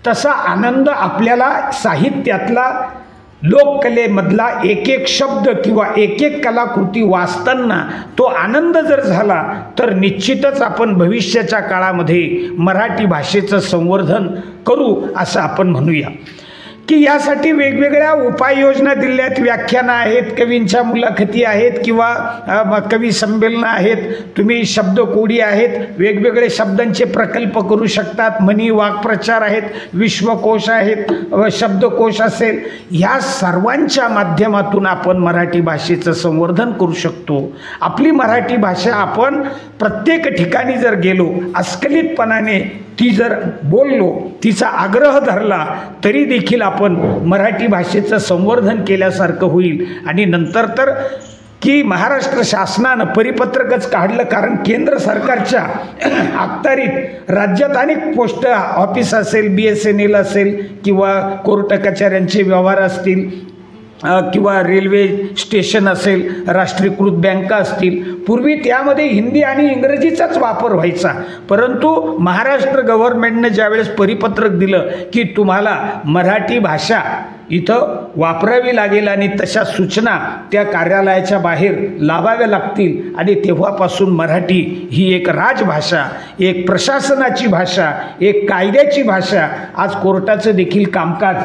तसा आनंद आपल्याला साहित्यातला लोककलेमधला एक शब्द किंवा एक कलाकृती वाचताना तो आनंद जर झाला तर निश्चितच आपण भविष्याच्या काळामध्ये मराठी भाषेचं संवर्धन करू असं आपण म्हणूया. की यासाठी वेगवेगळ्या उपाययोजना दिल्यात, व्याख्यानं आहेत, कवींच्या मुलाखती आहेत किंवा कवी संमेलनं आहेत, तुम्ही शब्दकोडी आहेत, वेगवेगळे शब्दांचे प्रकल्प करू शकतात, म्हणी वाक्प्रचार आहेत, विश्वकोश आहेत, शब्दकोश असेल, ह्या सर्वांच्या माध्यमातून आपण मराठी भाषेचं संवर्धन करू शकतो. आपली मराठी भाषा आपण प्रत्येक ठिकाणी जर गेलो अस्खलितपणाने ती जर बोललो, तिचा आग्रह धरला, तरी देखील आपण मराठी भाषेचं संवर्धन केल्यासारखं होईल. आणि नंतर तर की महाराष्ट्र शासनानं परिपत्रकच काढलं, कारण केंद्र सरकारच्या अखत्यारीत राज्यात अनेक पोस्ट ऑफिस असेल, BSNL असेल किंवा कोर्ट कचेऱ्यांचे व्यवहार असतील, किंवा रेल्वे स्टेशन असेल, राष्ट्रीयकृत बँका असतील, पूर्वी त्यामध्ये हिंदी आणि इंग्रजीचाच वापर व्हायचा. परंतु महाराष्ट्र गव्हर्नमेंटनं ज्यावेळेस परिपत्रक दिलं की तुम्हाला मराठी भाषा इथं वापरावी लागेल आणि तशा सूचना त्या कार्यालयाच्या बाहेर लावाव्या लागतील, आणि तेव्हापासून मराठी ही एक राजभाषा, एक प्रशासनाची भाषा, एक कायद्याची भाषा. आज कोर्टाचं देखील कामकाज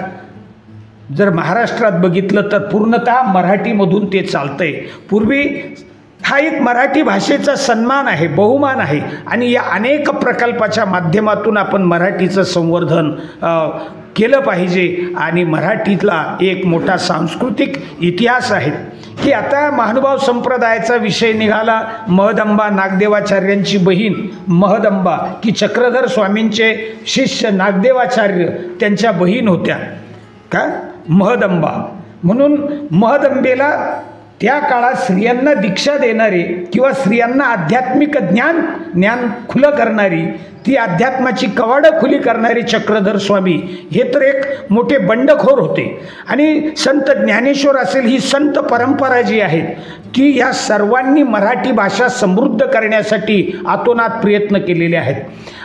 जर महाराष्ट्रात बघितलं तर पूर्णतः मराठीमधून ते चालतंय. पूर्वी हा एक मराठी भाषेचा सन्मान आहे, बहुमान आहे, आणि या अनेक प्रकल्पाच्या माध्यमातून आपण मराठीचं संवर्धन केलं पाहिजे. आणि मराठीतला एक मोठा सांस्कृतिक इतिहास आहे की आता महानुभाव संप्रदायाचा विषय निघाला. महदंबा नागदेवाचार्यांची बहीण महदंबा, की चक्रधर स्वामींचे शिष्य नागदेवाचार्य त्यांच्या बहीण होत्या का महदंबा. म्हणून महदंबेला त्या काळात स्त्रियांना दीक्षा देणारे किंवा स्त्रियांना आध्यात्मिक ज्ञान खुलं करणारी, ती अध्यात्माची कवाडं खुली करणारे चक्रधर स्वामी हे तर एक मोठे बंडखोर होते. आणि संत ज्ञानेश्वर असेल, ही संत परंपरा जी आहे ती या सर्वांनी मराठी भाषा समृद्ध करण्यासाठी आतोनात प्रयत्न केलेले आहेत.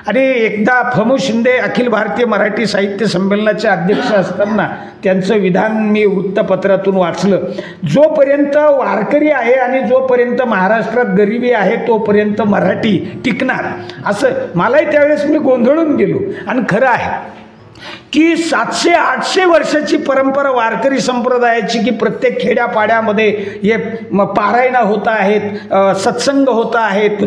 आणि एकदा फमू शिंदे अखिल भारतीय मराठी साहित्य संमेलनाचे अध्यक्ष असताना त्यांचं विधान मी वृत्तपत्रातून वाचलं, जोपर्यंत वारकरी आहे आणि जोपर्यंत महाराष्ट्रात गरिबी आहे तोपर्यंत मराठी टिकणार, असं. मलाही त्यावेळेस मी गोंधळून गेलो. आणि खरं आहे की 700-800 वर्षाची परंपरा वारकरी संप्रदायाची, की प्रत्येक खेड्यापाड्यामध्ये हे पारायणं होत आहेत, सत्संग होत आहेत,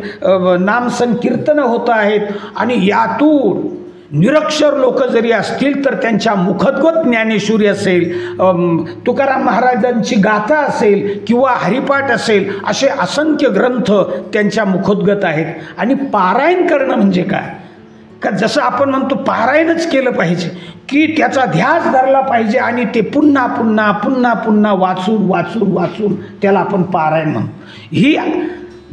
नामसंकीर्तनं होत आहेत, आणि यातून निरक्षर लोक जरी असतील तर त्यांच्या मुखद्गत ज्ञानेश्वरी असेल, तुकाराम महाराजांची गाथा असेल किंवा हरिपाठ असेल, असे असंख्य ग्रंथ त्यांच्या मुखोद्गत आहेत. आणि पारायण करणं म्हणजे काय, का जसं आपण म्हणतो पारायणच केलं पाहिजे, की त्याचा ध्यास धरला पाहिजे आणि ते पुन्हा पुन्हा पुन्हा पुन्हा वाचून वाचून वाचून त्याला आपण पारायण म्हणतो. ही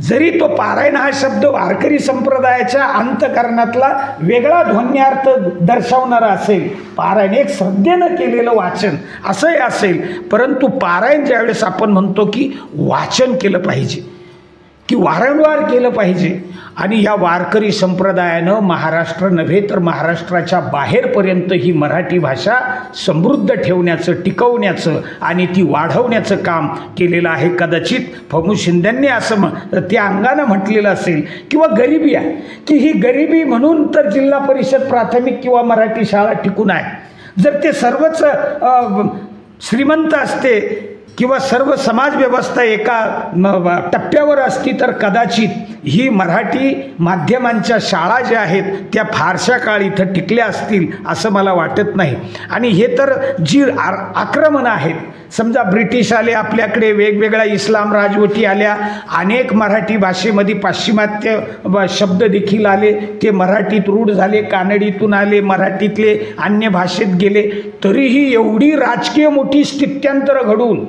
जरी तो पारायण हा शब्द वारकरी संप्रदायाच्या अंतकरणातला वेगळा ध्वन्यार्थ दर्शवणारा असेल, पारायण एक श्रद्धेनं केलेलं वाचन असंही असेल, परंतु पारायण ज्यावेळेस आपण म्हणतो की वाचन केलं पाहिजे, की वारंवार केलं पाहिजे. आणि या वारकरी संप्रदायानं महाराष्ट्र नव्हे तर महाराष्ट्राच्या बाहेरपर्यंत ही मराठी भाषा समृद्ध ठेवण्याचं, टिकवण्याचं आणि ती वाढवण्याचं काम केलेलं आहे. कदाचित फमू शिंद्यांनी असं त्या अंगानं म्हटलेलं असेल, किंवा गरिबी आहे की ही गरिबी म्हणून तर जिल्हा परिषद प्राथमिक किंवा मराठी शाळा टिकून आहे. जर ते सर्वच श्रीमंत असते किंवा सर्व समाज व्यवस्था एका टप्प्यावर असती तर कदाचित ही मराठी माध्यमांच्या शाळा ज्या आहेत त्या फारशा काळ इथं टिकल्या असतील असं मला वाटत नाही. आणि हे तर जी आक्रमणं आहेत, समजा ब्रिटिश आले आपल्याकडे, वेगवेगळ्या इस्लाम राजवटी आल्या, अनेक मराठी भाषेमध्ये पाश्चिमात्य शब्द देखील आले, ते मराठीत रूढ झाले, कानडीतून आले, मराठीतले अन्य भाषेत गेले, तरीही एवढी राजकीय मोठी स्थित्यांतर घडून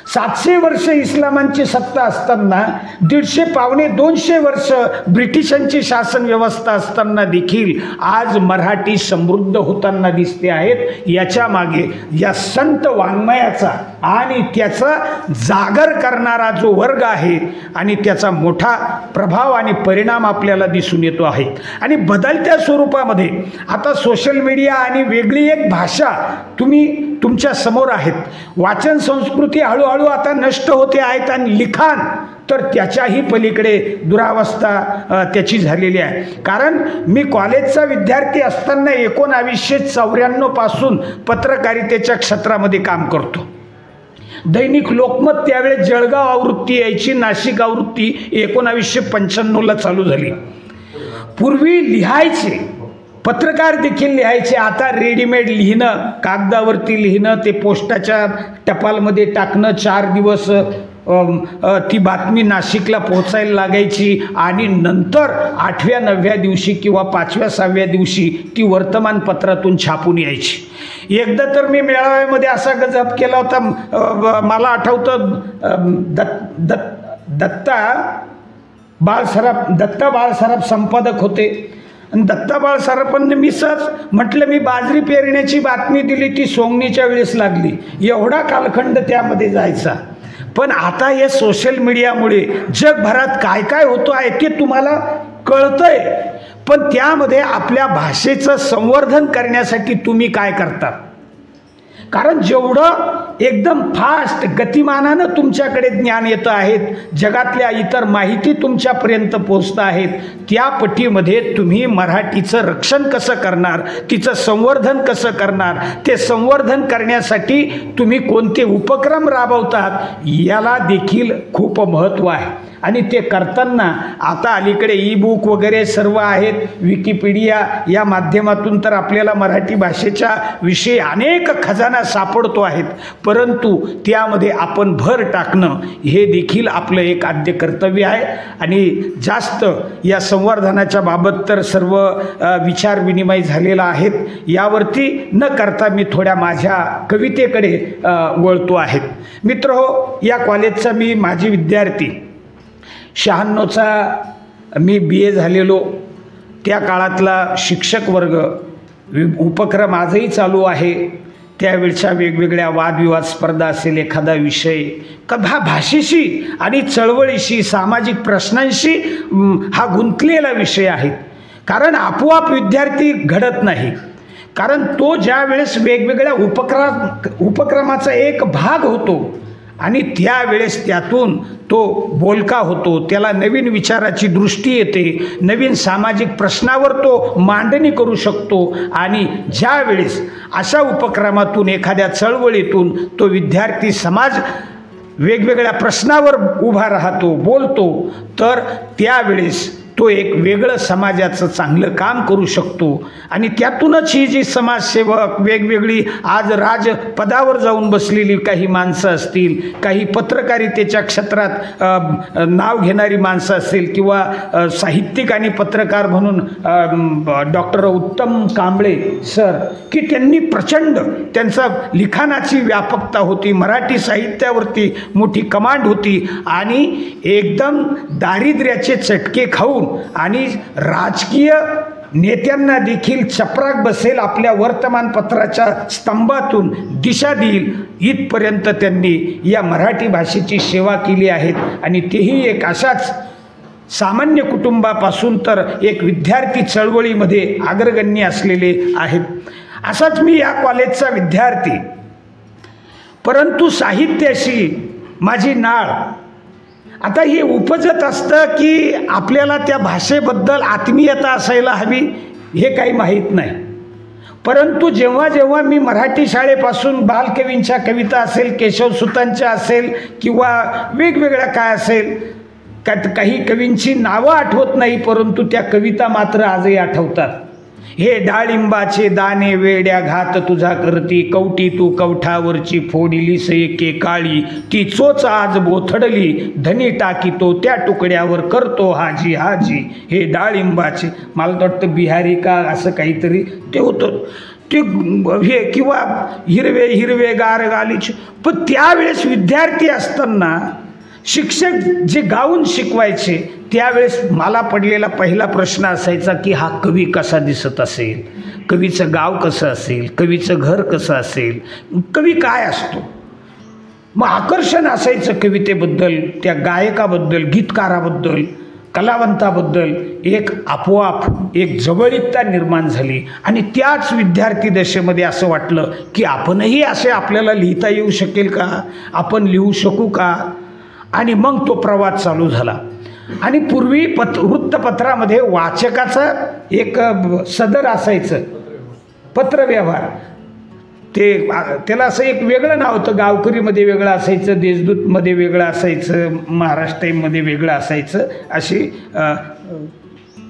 700 वर्ष इस्लामांची सत्ता असताना, 150-200 वर्ष ब्रिटिशांची शासन व्यवस्था असताना देखील आज मराठी समृद्ध होताना दिसते आहेत. याच्या मागे या संत वाङ्मयाचा आणि त्याचा जागर करणारा जो वर्ग आहे आणि त्याचा मोठा प्रभाव आणि परिणाम आपल्याला दिसून येतो आहे. आणि बदलत्या स्वरूपामध्ये आता सोशल मीडिया आणि वेगळी एक भाषा तुमच्या समोर आहेत. वाचन संस्कृती हळूहळू आता नष्ट होते आहेत आणि लिखाण तर त्याच्याही पलीकडे दुरावस्था त्याची झालेली आहे. कारण मी कॉलेजचा विद्यार्थी असताना 1994 पासून पत्रकारितेच्या क्षेत्रामध्ये काम करतो. दैनिक लोकमत त्यावेळेस जळगाव आवृत्ती यायची, नाशिक आवृत्ती 1995ला चालू झाली. पूर्वी लिहायचे, पत्रकार देखील लिहायचे. आता रेडीमेड लिहिणं, कागदावरती लिहिणं, ते पोस्टाच्या टपालमध्ये टाकणं, 4 दिवस ती बातमी नाशिकला पोहोचायला लागायची आणि नंतर 8व्या 9व्या दिवशी किंवा 5व्या 6व्या दिवशी ती वर्तमानपत्रातून छापून यायची. एकदा तर मी मेळाव्यामध्ये असा गजब केला होता, मला आठवतं दत्ता बाळसराफ संपादक होते आणि दत्ताबाळ सराफांनी मी सहज म्हटलं मी बाजरी पेरण्याची बातमी दिली, ती सोंगणीच्या वेळेस लागली. एवढा कालखंड त्यामध्ये जायचा. पण आता हे सोशल मीडियामुळे जगभरात काय काय होतं आहे ते तुम्हाला कळतंय. पण त्यामध्ये आपल्या भाषेचं संवर्धन करण्यासाठी तुम्ही काय करता? कारण जेवढं एकदम फास्ट गतिमानानं तुमच्याकडे ज्ञान येतं आहेत, जगातल्या इतर माहिती तुमच्यापर्यंत पोचत आहेत, त्या पटीमध्ये तुम्ही मराठीचं रक्षण कसं करणार, तिचं संवर्धन कसं करणार, ते संवर्धन करण्यासाठी तुम्ही कोणते उपक्रम राबवतात याला देखील खूप महत्त्व आहे. आणि ते करताना आता अलीकडे ई-बुक वगैरे सर्व आहेत, विकिपीडिया या माध्यमातून तर आपल्याला मराठी भाषेच्या विषयी अनेक खजाना सापडतो आहेत. परंतु त्यामध्ये आपण भर टाकणं हे देखील आपलं एक आद्य कर्तव्य आहे. आणि जास्त या संवर्धनाच्या बाबत तर सर्व विचारविनिमय झालेला आहेत. यावरती न करता मी थोड्या माझ्या कवितेकडे वळतो आहेत. मित्रहो, या कॉलेजचा मी माजी विद्यार्थी, 96चा मी BA झालेलो. त्या काळातला शिक्षक वर्ग, उपक्रम आजही चालू आहे. त्यावेळच्या वेगवेगळ्या वादविवाद स्पर्धा असेल, एखादा विषय हा भाषेशी आणि चळवळीशी, सामाजिक प्रश्नांशी हा गुंतलेला विषय आहे. कारण आपोआप विद्यार्थी घडत नाही. कारण तो ज्या वेळेस वेगवेगळ्या उपक्रमाचा एक भाग होतो आणि त्यावेळेस त्यातून तो बोलका होतो, त्याला नवीन विचाराची दृष्टी येते, नवीन सामाजिक प्रश्नावर तो मांडणी करू शकतो. आणि ज्या वेळेस अशा उपक्रमातून, एखाद्या चळवळीतून तो विद्यार्थी समाज वेगवेगळ्या प्रश्नावर उभा राहतो, बोलतो, तर त्यावेळेस तो एक वेगळं समाजाचं चांगलं काम करू शकतो. आणि त्यातूनच ही जी समाजसेवक वेगवेगळी आज राजपदावर जाऊन बसलेली काही माणसं असतील, काही पत्रकारितेच्या क्षेत्रात नाव घेणारी माणसं असतील, किंवा साहित्यिक आणि पत्रकार म्हणून डॉक्टर उत्तम कांबळे सर, की त्यांनी प्रचंड त्यांचा लिखाणाची व्यापकता होती, मराठी साहित्यावरती मोठी कमांड होती. आणि एकदम दारिद्र्याचे चटके खाऊन आणि राजकीय नेत्यांना देखील चपराक बसेल आपल्या वर्तमानपत्राच्या स्तंभातून दिशा देईल इथपर्यंत त्यांनी या मराठी भाषेची सेवा केली आहे. आणि तेही एक अशाच सामान्य कुटुंबापासून तर एक विद्यार्थी चळवळीमध्ये अग्रगण्य असलेले आहेत. असाच मी या कॉलेजचा विद्यार्थी, परंतु साहित्याशी माझी नाळ आता हे उपजत असतं की आपल्याला त्या भाषेबद्दल आत्मीयता असायला हवी हे काही माहीत नाही. परंतु जेव्हा जेव्हा मी मराठी शाळेपासून बालकवींच्या कविता असेल, केशवसुतांच्या असेल, किंवा वेगवेगळ्या काय असेल, काही कवींची नावं आठवत नाही, परंतु त्या कविता मात्र आजही आठवतात. हे डाळिंबाचे दाणे वेड्या घात तुझा करती, कवटी तू कवठावरची फोडिली सयके काळी, ती चोच आज बोथडली, धनी टाकीतो त्या तुकड्यावर करतो हाजी हाजी. हे डाळिंबाचे, मला तर वाटतं बिहारी का असं काहीतरी ते होतं ते हे, किंवा हिरवे हिरवे गार गालीचे. पण त्यावेळेस विद्यार्थी असताना शिक्षक जे गाऊन शिकवायचे त्यावेळेस मला पडलेला पहिला प्रश्न असायचा की हा कवी कसा दिसत असेल, कवीचं गाव कसं असेल, कवीचं घर कसं असेल, कवी काय असतो. मग आकर्षण असायचं कवितेबद्दल, त्या गायकाबद्दल, गीतकाराबद्दल, कलावंताबद्दल एक आपोआप एक जवळीकता निर्माण झाली. आणि त्याच विद्यार्थी दशेमध्ये असं वाटलं की आपणही असे आपल्याला लिहिता येऊ शकेल का, आपण लिहू शकू का. आणि मग तो प्रवास चालू झाला. आणि पूर्वी वृत्तपत्रामध्ये वाचकाचा एक सदर असायचं, पत्रव्यवहार, त्याला असं एक वेगळं नाव होतं. गावकरीमध्ये वेगळं असायचं, देशदूतमध्ये वेगळं असायचं, महाराष्ट्र टाईममध्ये वेगळं असायचं. अशी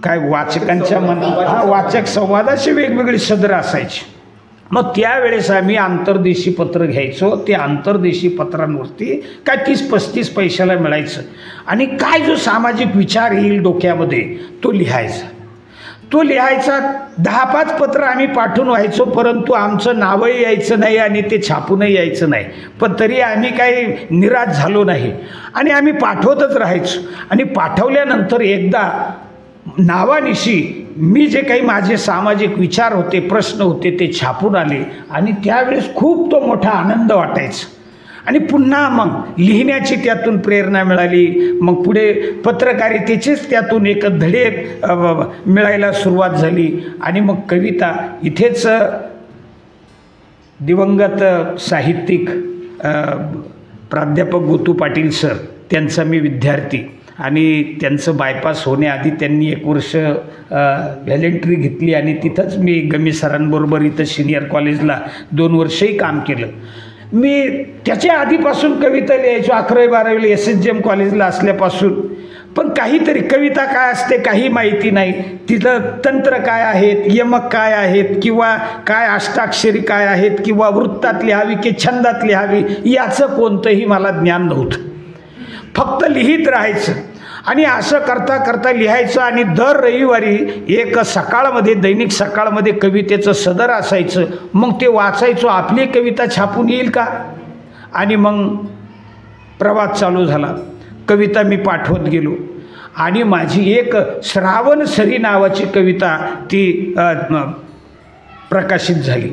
काय वाचकांच्या मनात वाचक संवादाची वेगवेगळी सदरं असायची. मग त्यावेळेस आम्ही आंतरदेशी पत्र घ्यायचो. ते आंतरदेशी पत्रांवरती काय 30-35 पैशाला मिळायचं. आणि काय जो सामाजिक विचार येईल डोक्यामध्ये तो लिहायचा. 10-5 पत्र आम्ही पाठवून व्हायचो, परंतु आमचं नावही यायचं नाही आणि ते छापूनही यायचं नाही. पण तरी आम्ही काही निराश झालो नाही आणि आम्ही पाठवतच राहायचो. आणि पाठवल्यानंतर एकदा नावानिशी मी जे काही माझे सामाजिक विचार होते, प्रश्न होते ते छापून आले आणि त्यावेळेस खूप तो मोठा आनंद वाटायचा. आणि पुन्हा मग लिहिण्याची त्यातून प्रेरणा मिळाली. मग पुढे पत्रकारितेचेच त्यातून एक धडे मिळायला सुरुवात झाली. आणि मग कविता इथेच दिवंगत साहित्यिक प्राध्यापक गोतू पाटील सर, त्यांचा मी विद्यार्थी, आणि त्यांचं बायपास होण्याआधी त्यांनी 1 वर्ष व्हॅलेंटरी घेतली आणि तिथंच मी गमी सरांबरोबर इथं सिनियर कॉलेजला 2 वर्षही काम केलं. मी त्याच्या आधीपासून कविता लिहायचो, 11वी-12वीला SSGM कॉलेजला असल्यापासून. पण काहीतरी कविता काय असते काही माहिती नाही, तिथं तंत्र काय आहेत, यमक काय आहेत, किंवा काय अष्टाक्षरी काय आहेत, किंवा वृत्तात लिहावी की छंदात लिहावी याचं कोणतंही मला ज्ञान नव्हतं. फक्त लिहित राहायचं आणि असं करता करता लिहायचं. आणि दर रविवारी एक सकाळमध्ये, दैनिक सकाळमध्ये कवितेचं सदर असायचं. मग ते वाचायचो, आपली कविता छापून येईल का. आणि मग प्रवास चालू झाला. कविता मी पाठवत गेलो आणि माझी एक श्रावण सरी नावाची कविता ती प्रकाशित झाली.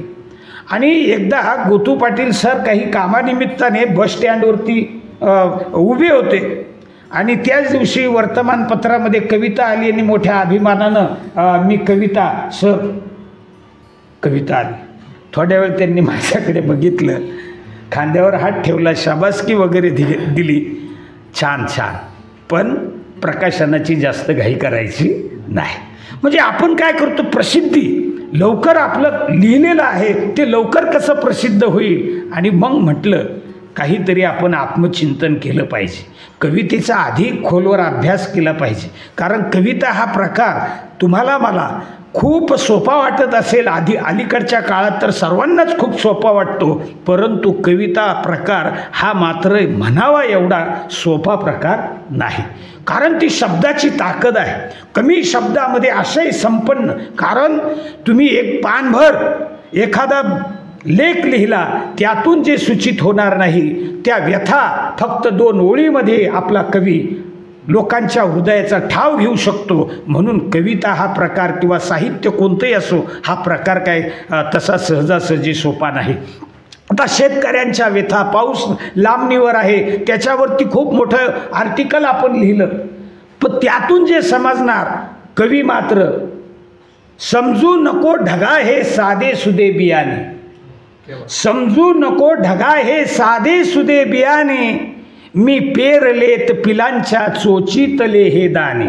आणि एकदा गोतू पाटील सर काही कामानिमित्ताने बस स्टँडवरती उभे होते आणि त्याच दिवशी वर्तमानपत्रामध्ये कविता आली आणि मोठ्या अभिमानानं मी कविता आली. थोड्या वेळ त्यांनी माझ्याकडे बघितलं, खांद्यावर हात ठेवला, शाबासकी वगैरे दिली, छान, पण प्रकाशनाची जास्त घाई करायची नाही. म्हणजे आपण काय करतो, प्रसिद्धी लवकर, आपलं लिहिलेलं आहे ते लवकर कसं प्रसिद्ध होईल. आणि मग म्हटलं काहीतरी आपण आत्मचिंतन केलं पाहिजे, कवितेचा अधिक खोलवर अभ्यास केला पाहिजे. कारण कविता हा प्रकार तुम्हाला मला खूप सोपा वाटत असेल, अलीकडच्या काळात तर सर्वांनाच खूप सोपा वाटतो, परंतु कविता प्रकार हा मात्र म्हणावा एवढा सोपा प्रकार नाही. कारण ती शब्दाची ताकद आहे, कमी शब्दामध्ये आशय संपन्न. कारण तुम्ही एक पानभर एखादा लेख लिहिला, त्यातून जे सूचित होणार नाही त्या व्यथा फक्त 2 ओळीमध्ये आपला कवी लोकांच्या हृदयाचा ठाव घेऊ शकतो. म्हणून कविता हा प्रकार किंवा साहित्य कोणतंही असो, हा प्रकार काय तसा सहजासहजी सोपा नाही. आता शेतकऱ्यांच्या व्यथा, पाऊस लांबणीवर आहे, त्याच्यावरती खूप मोठं आर्टिकल आपण लिहिलं, पण त्यातून जे समजणार, कवी मात्र समजू नको ढगा हे साधे सुदे बियाणे, समजू नको ढगा हे साधे सुदे बियाणे, मी पेरलेत पिलांच्या चोचीतले हे दाणे.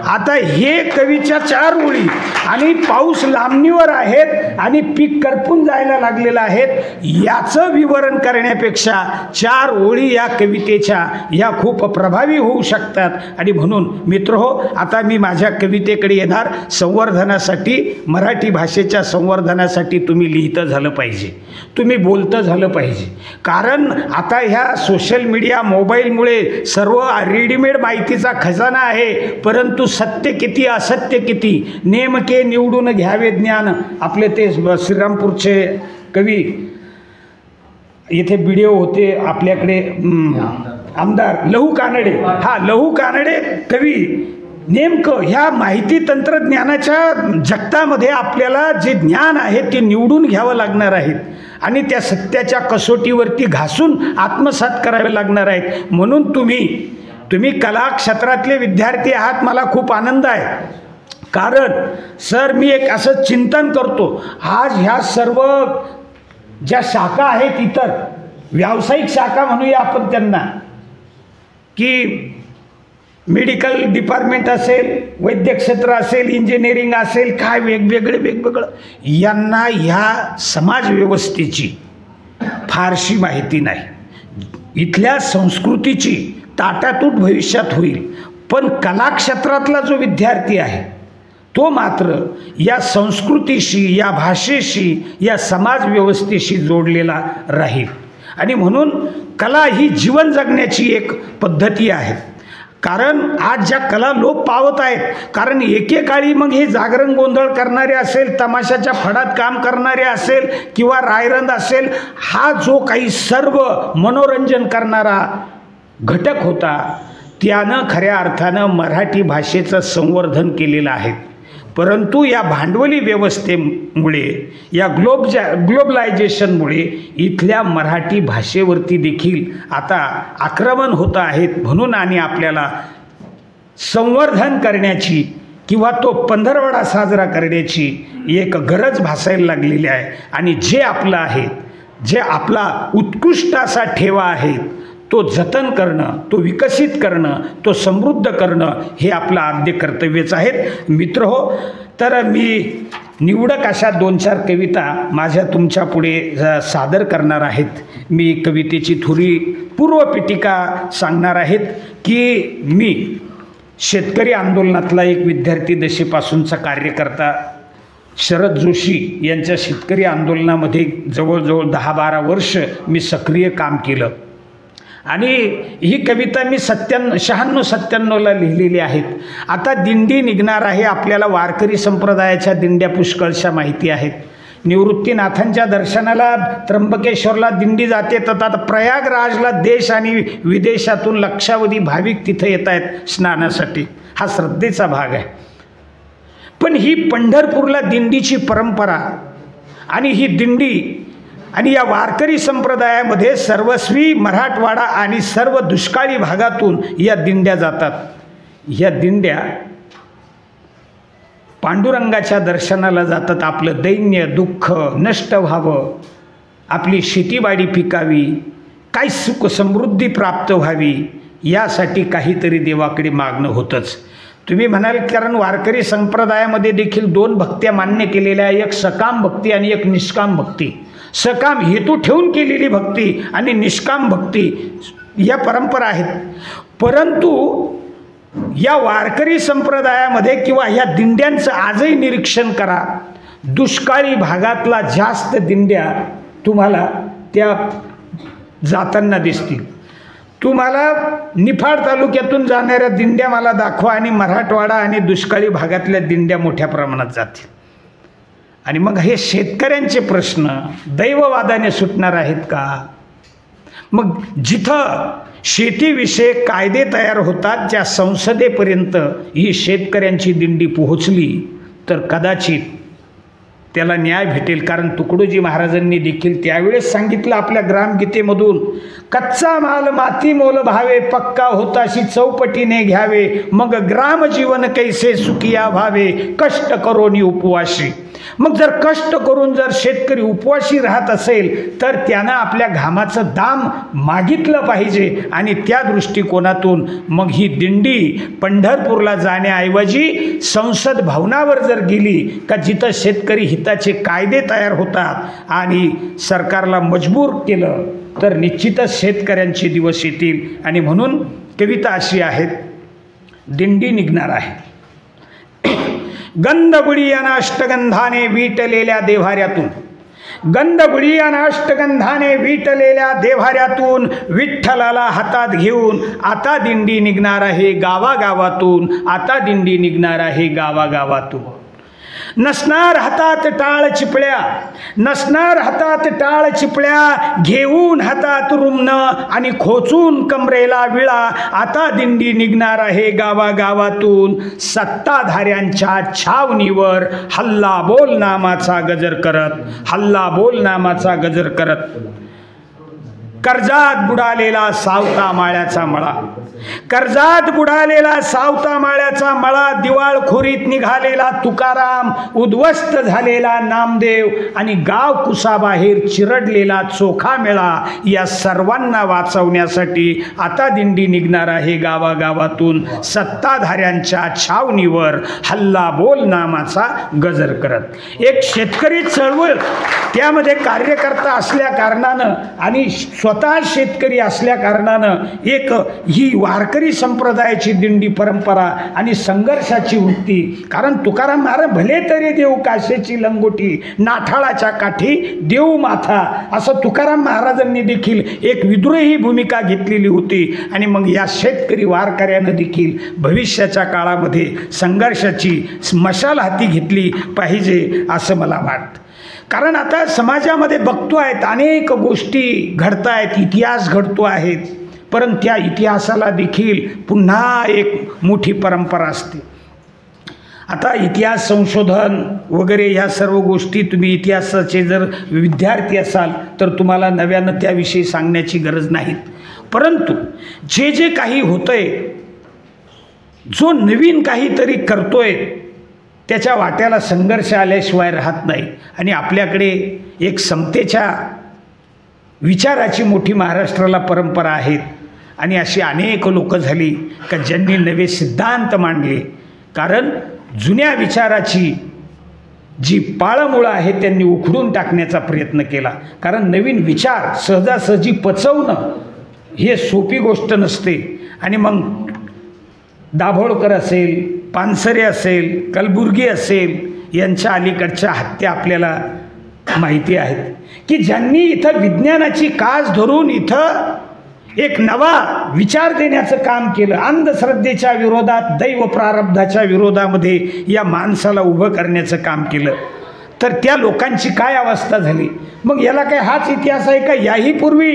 आता हे कवीच्या 4 ओळी आणि पाऊस लांबणीवर आहेत आणि पीक करपून जायला लागलेलं आहेत, याचं विवरण करण्यापेक्षा 4 ओळी या कवितेच्या या खूप प्रभावी होऊ शकतात. आणि म्हणून मित्रहो, आता मी माझ्या कवितेकडे येणार. संवर्धनासाठी, मराठी भाषेच्या संवर्धनासाठी तुम्ही लिहितं झालं पाहिजे, तुम्ही बोलतं झालं पाहिजे. कारण आता ह्या सोशल मीडिया, मोबाईलमुळे सर्व रेडीमेड माहितीचा खजाना आहे, परंतु सत्य किती असत्य किती, नेमके निवडून घ्यावे ज्ञान. आपले ते श्रीरामपूरचे कवी, इथे व्हिडिओ होते आपल्याकडे, आमदार लहू कानडे, हा लहू कानडे कवी, नेमकं ह्या माहिती तंत्रज्ञानाच्या जगतामध्ये आपल्याला जे ज्ञान आहे ते निवडून घ्यावं लागणार आहे आणि त्या सत्याच्या कसोटीवरती घासून आत्मसात करावे लागणार आहेत. म्हणून तुम्ही कला क्षेत्रातले विद्यार्थी आहात, मला खूप आनंद आहे. कारण सर, मी एक असं चिंतन करतो, आज ह्या सर्व ज्या शाखा आहेत, इतर व्यावसायिक शाखा म्हणूया आपण त्यांना, की मेडिकल डिपार्टमेंट असेल, वैद्यक क्षेत्र असेल, इंजिनिअरिंग असेल, काय वेगवेगळं, यांना ह्या समाजव्यवस्थेची फारशी माहिती नाही. इथल्या संस्कृतीची ताटातूट भविष्यात होईल, पण कला क्षेत्रातला जो विद्यार्थी आहे तो मात्र या संस्कृतीशी, या भाषेशी, या समाजव्यवस्थेशी जोडलेला राहील. आणि म्हणून कला ही जीवन जगण्याची एक पद्धती आहे. कारण आज ज्या कला लोप पावत आहेत, कारण एकेकाळी मग हे जागरण गोंधळ करणारे असेल, तमाशाच्या फडात काम करणारे असेल किंवा रायरंद असेल, हा जो काही सर्व मनोरंजन करणारा घटक होता, त्यानं खऱ्या अर्थानं मराठी भाषेचं संवर्धन केलेलं आहे. परंतु या भांडवली व्यवस्थेमुळे, या ग्लोबलायझेशनमुळे इथल्या मराठी भाषेवरती देखील आता आक्रमण होत आहेत. म्हणून आणि आपल्याला संवर्धन करण्याची किंवा तो पंधरवडा साजरा करण्याची एक गरज भासायला लागलेली आहे. आणि जे आपलं आहे, जे आपला उत्कृष्ट असा ठेवा आहे, तो जतन करणं, तो विकसित करणं, तो समृद्ध करणं हे आपलं आद्य कर्तव्यच आहे. मित्रहो, तर मी निवडक अशा 2-4 कविता माझ्या तुमच्या पुढे सादर करणार आहेत. मी कवितेची थोडी पूर्वपीठिका सांगणार आहेत की मी शेतकरी आंदोलनातला एक विद्यार्थी दशेपासूनचा कार्यकर्ता शरद जोशी यांच्या शेतकरी आंदोलनामध्ये जवळजवळ 10-12 वर्ष मी सक्रिय काम केलं. आणि ही कविता मी 96-97ला लिहिलेली आहेत. आता दिंडी निघणार आहे. आपल्याला वारकरी संप्रदायाच्या दिंड्या पुष्कळशा माहिती आहेत. निवृत्तीनाथांच्या दर्शनाला त्र्यंबकेश्वरला दिंडी जाते, तर आता प्रयागराजला देश आणि विदेशातून लक्षावधी भाविक तिथे येत आहेत स्नानासाठी. हा श्रद्धेचा भाग आहे. पण ही पंढरपूरला दिंडीची परंपरा आणि ही दिंडी आणि या वारकरी संप्रदायामध्ये सर्वस्वी मराठवाडा आणि सर्व दुष्काळी भागातून या दिंड्या जातात. या दिंड्या पांडुरंगाच्या दर्शनाला जातात. आपलं दैन्य दुःख नष्ट व्हावं, आपली शेतीबाडी पिकावी, काही सुख समृद्धी प्राप्त व्हावी, यासाठी काहीतरी देवाकडे मागणं होतंच. तुम्ही म्हणाल, कारण वारकरी संप्रदायामध्ये देखील 2 भक्त्या मान्य केलेल्या आहे, एक सकाम भक्ती आणि एक निष्काम भक्ती. सकाम हेतू ठेवून केलेली भक्ती आणि निष्काम भक्ती या परंपरा आहेत. परंतु या वारकरी संप्रदायामध्ये किंवा ह्या दिंड्यांचं आजही निरीक्षण करा. दुष्काळी भागातला जास्त दिंड्या तुम्हाला त्या जाताना दिसतील. तुम्हाला निफाड तालुक्यातून जाणाऱ्या दिंड्या मला दाखवा आणि मराठवाडा आणि दुष्काळी भागातल्या दिंड्या मोठ्या प्रमाणात जातील. आणि मग हे शेतकऱ्यांचे प्रश्न दैववादाने सुटणार आहेत का? मग जिथं शेतीविषयक कायदे तयार होतात, ज्या संसदेपर्यंत ही शेतकऱ्यांची दिंडी पोहोचली तर कदाचित त्याला न्याय भेटेल. कारण तुकडोजी महाराजांनी देखील त्यावेळेस सांगितलं आपल्या ग्रामगीतेमधून, कच्चा माल माती मोल भावे, पक्का होताशी चौपटीने घ्यावे, मग ग्रामजीवन कैसे सुखिया भावे, कष्ट करोनी उपवाशी. मग जर कष्ट करून जर शेतकरी उपवाशी राहत असेल तर त्यानं आपल्या घामाचं दाम मागितलं पाहिजे. आणि त्या दृष्टिकोनातून मग ही दिंडी पंढरपूरला जाण्याऐवजी संसद भवनावर जर गेली का, जिथं शेतकरी हिताचे कायदे तयार होतात आणि सरकारला मजबूर केलं तर निश्चितच शेतकऱ्यांचे दिवस येतील. आणि म्हणून कविता अशी आहे, दिंडी निघणार आहे. गंधगुळी अनाष्टगंधाने विटलेल्या देव्हाऱ्यातून, गंधगुळी अनाष्टगंधाने विटलेल्या देव्हाऱ्यातून, विठ्ठलाला हातात घेऊन आता दिंडी निघणार आहे गावागावातून, आता दिंडी निघणार आहे गावागावातून. नसणार हातात टाळ चिपळ्या, नसणार हातात टाळ चिपळ्या, घेऊन हातात रुमण आणि खोचून कमरेला विळा, आता दिंडी निघणार आहे गावागावातून. सत्ताधाऱ्यांच्या छावणीवर हल्ला बोल नामाचा गजर करत, हल्ला बोल नामाचा गजर करत. कर्जात बुडालेला सावता माळ्याचा मळा, कर्जात बुडालेला सावता माळ्याचा मळा, दिवाळखोरीत निघालेला तुकाराम, उद्ध्वस्त झालेला नामदेव आणि गाव कुसाबाहेर चिरडलेला चोखा मेळा, या सर्वांना वाचवण्यासाठी आता दिंडी निघणार आहे गावागावातून. सत्ताधाऱ्यांच्या छावणीवर हल्ला बोल नामाचा गजर करत. एक शेतकरी चळवळ त्यामध्ये कार्यकर्ता असल्या कारणानं आणि स्वतः शेतकरी असल्या कारणानं एक ही वारकरी संप्रदायाची दिंडी परंपरा आणि संघर्षाची वृत्ती. कारण तुकाराम महाराज, भले तरी देऊ काशेची लंगोटी, नाठाळाच्या काठी देऊ माथा, असं तुकाराम महाराजांनी देखील एक विद्रोही भूमिका घेतलेली होती. आणि मग या शेतकरी वारकऱ्यानं देखील भविष्याच्या काळामध्ये संघर्षाची मशाल हाती घेतली पाहिजे असं मला वाटतं. कारण आता समाजामध्ये बघतो आहेत अनेक गोष्टी घडत आहेत, इतिहास घडतो आहेत, परंतु त्या इतिहासाला देखील पुन्हा एक मोठी परंपरा असते. आता इतिहास संशोधन वगैरे ह्या सर्व गोष्टी, तुम्ही इतिहासाचे जर विद्यार्थी असाल तर तुम्हाला नव्यानं त्याविषयी सांगण्याची गरज नाही. परंतु जे जे काही होतंय, जो नवीन काहीतरी करतोय, त्याच्या वाट्याला संघर्ष आल्याशिवाय राहत नाही. आणि आपल्याकडे एक समतेच्या विचाराची मोठी महाराष्ट्राला परंपरा आहे. आणि अशी अनेक लोक झाली का ज्यांनी नवे सिद्धांत मांडले. कारण जुन्या विचाराची जी पाळंमुळं आहे त्यांनी उखडून टाकण्याचा प्रयत्न केला. कारण नवीन विचार सहजासहजी पचवणं हे सोपी गोष्ट नसते. आणि मग दाभोळकर असेल, पानसरे असेल, कलबुर्गी असेल, यांच्या अलीकडच्या हत्या आपल्याला माहिती आहेत की ज्यांनी इथं विज्ञानाची कास धरून इथं एक नवा विचार देण्याचं काम केलं. अंधश्रद्धेच्या विरोधात, दैव प्रारब्धाच्या विरोधामध्ये या माणसाला उभं करण्याचं काम केलं. तर त्या लोकांची काय अवस्था झाली. मग याला काय हाच इतिहास आहे का. याही पूर्वी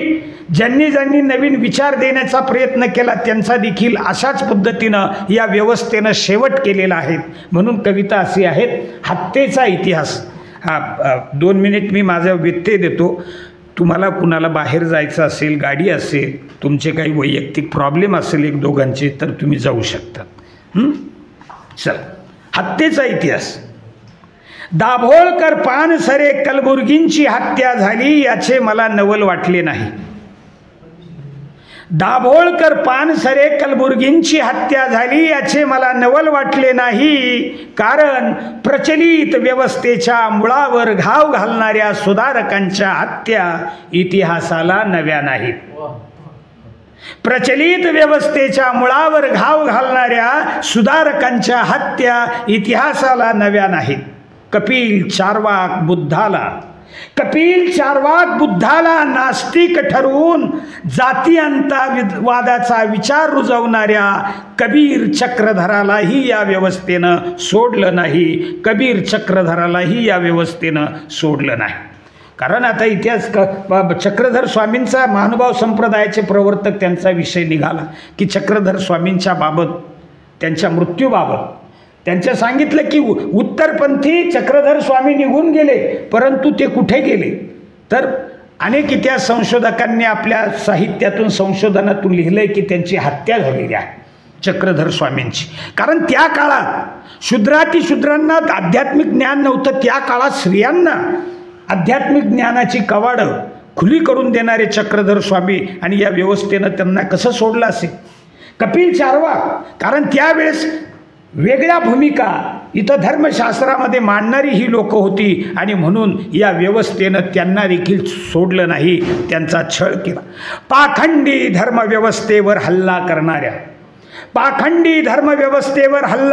ज्यांनी ज्यांनी नवीन विचार देण्याचा प्रयत्न केला त्यांचा देखील अशाच पद्धतीनं या व्यवस्थेनं शेवट केलेला आहे. म्हणून कविता अशी आहे, हत्येचा इतिहास. 2 मिनिट मी माझा व्यत्यय देतो. तुम्हाला कुणाला बाहेर जायचं असेल, गाडी असेल, तुमचे काही वैयक्तिक प्रॉब्लेम असेल एक दोघांचे, तर तुम्ही जाऊ शकता. चल, हत्येचा इतिहास. दाभोळकर, पानसरे, कलबुर्गींची हत्या झाली याचे मला नवल वाटले नाही. दाभोळकर, पानसरे, कलबुर्गींची हत्या झाली याचे मला नवल वाटले नाही. कारण प्रचलित व्यवस्थेच्या मुळावर घाव घालणाऱ्या सुधारकांच्या हत्या इतिहासाला नव्या नाहीत. प्रचलित व्यवस्थेच्या मुळावर घाव घालणाऱ्या सुधारकांच्या हत्या इतिहासाला नव्या नाहीत. कपिल चार्वाक बुद्धाला नास्तिक ठरवून जातीयंतवादाचा विचार रुजवणाऱ्या कबीर चक्रधरालाही या व्यवस्थेनं सोडलं नाही. कारण आता इतिहास चक्रधर स्वामींचा महानुभाव संप्रदायाचे प्रवर्तक त्यांचा विषय निघाला की चक्रधर स्वामींच्या बाबत, त्यांच्या मृत्यूबाबत त्यांचं सांगितलं की उत्तरपंथी चक्रधर स्वामी निघून गेले, परंतु ते कुठे गेले. तर अनेक इतिहास संशोधकांनी आपल्या साहित्यातून, संशोधनातून लिहिलंय की त्यांची हत्या झालेली आहे चक्रधर स्वामींची. कारण त्या काळात शूद्रातिशूद्रांना आध्यात्मिक ज्ञान नव्हतं. त्या काळात स्त्रियांना आध्यात्मिक ज्ञानाची कवाडं खुली करून देणारे चक्रधर स्वामी, आणि या व्यवस्थेनं त्यांना कसं सोडलं असेल. कपिल चार्वाक, कारण त्यावेळेस वेगळ्या भूमिका इथं धर्मशास्त्रामध्ये मांडणारी ही लोक होती आणि म्हणून या व्यवस्थेनं त्यांना देखील सोडलं नाही, त्यांचा छळ केला. पाखंडी धर्मव्यवस्थेवर हल्ला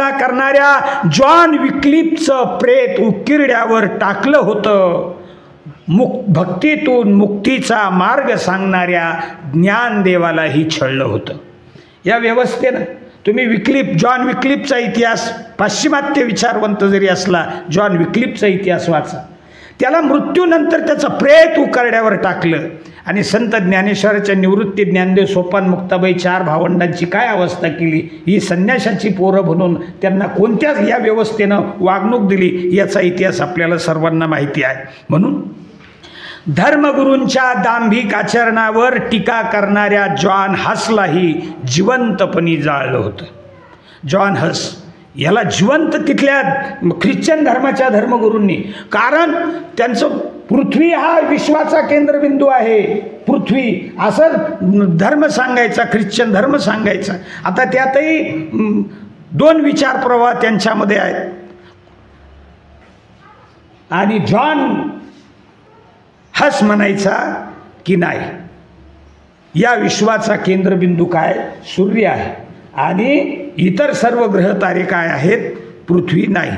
करणाऱ्या जॉन विक्लिफचं प्रेत उकिरड्यावर टाकलं होतं. भक्तीतून मुक्तीचा मार्ग सांगणाऱ्या ज्ञानदेवालाही छळलं होतं या व्यवस्थेनं. तुम्ही जॉन विक्लिफचा इतिहास, पाश्चिमात्य विचारवंत जरी असला, जॉन विक्लिफचा इतिहास वाचा. त्याला मृत्यूनंतर त्याचं प्रेत उकरड्यावर टाकलं. आणि संत ज्ञानेश्वराच्या निवृत्ती ज्ञानदेव, सोपान, मुक्ताबाई 4 भावंडांची काय अवस्था केली. ही संन्याशाची पोरं म्हणून त्यांना कोणत्याच या व्यवस्थेनं वागणूक दिली याचा इतिहास आपल्याला सर्वांना माहिती आहे. म्हणून धर्मगुरूंच्या दांभिक आचरणावर टीका करणाऱ्या जॉन हसलाही जिवंतपणी जाळलं होतं. जॉन हस याला जिवंत तिथल्या ख्रिश्चन धर्माच्या धर्मगुरूंनी, कारण त्यांचं पृथ्वी हा विश्वाचा केंद्रबिंदू आहे. पृथ्वी असं धर्म सांगायचा, ख्रिश्चन धर्म सांगायचा. आता त्यातही 2 विचार प्रवाह त्यांच्यामध्ये आहेत. आणि जॉन हस म्हणायचा की नाही, या विश्वाचा केंद्रबिंदू काय, सूर्य आहे, आणि इतर सर्व ग्रह तारे काय आहेत, पृथ्वी नाही.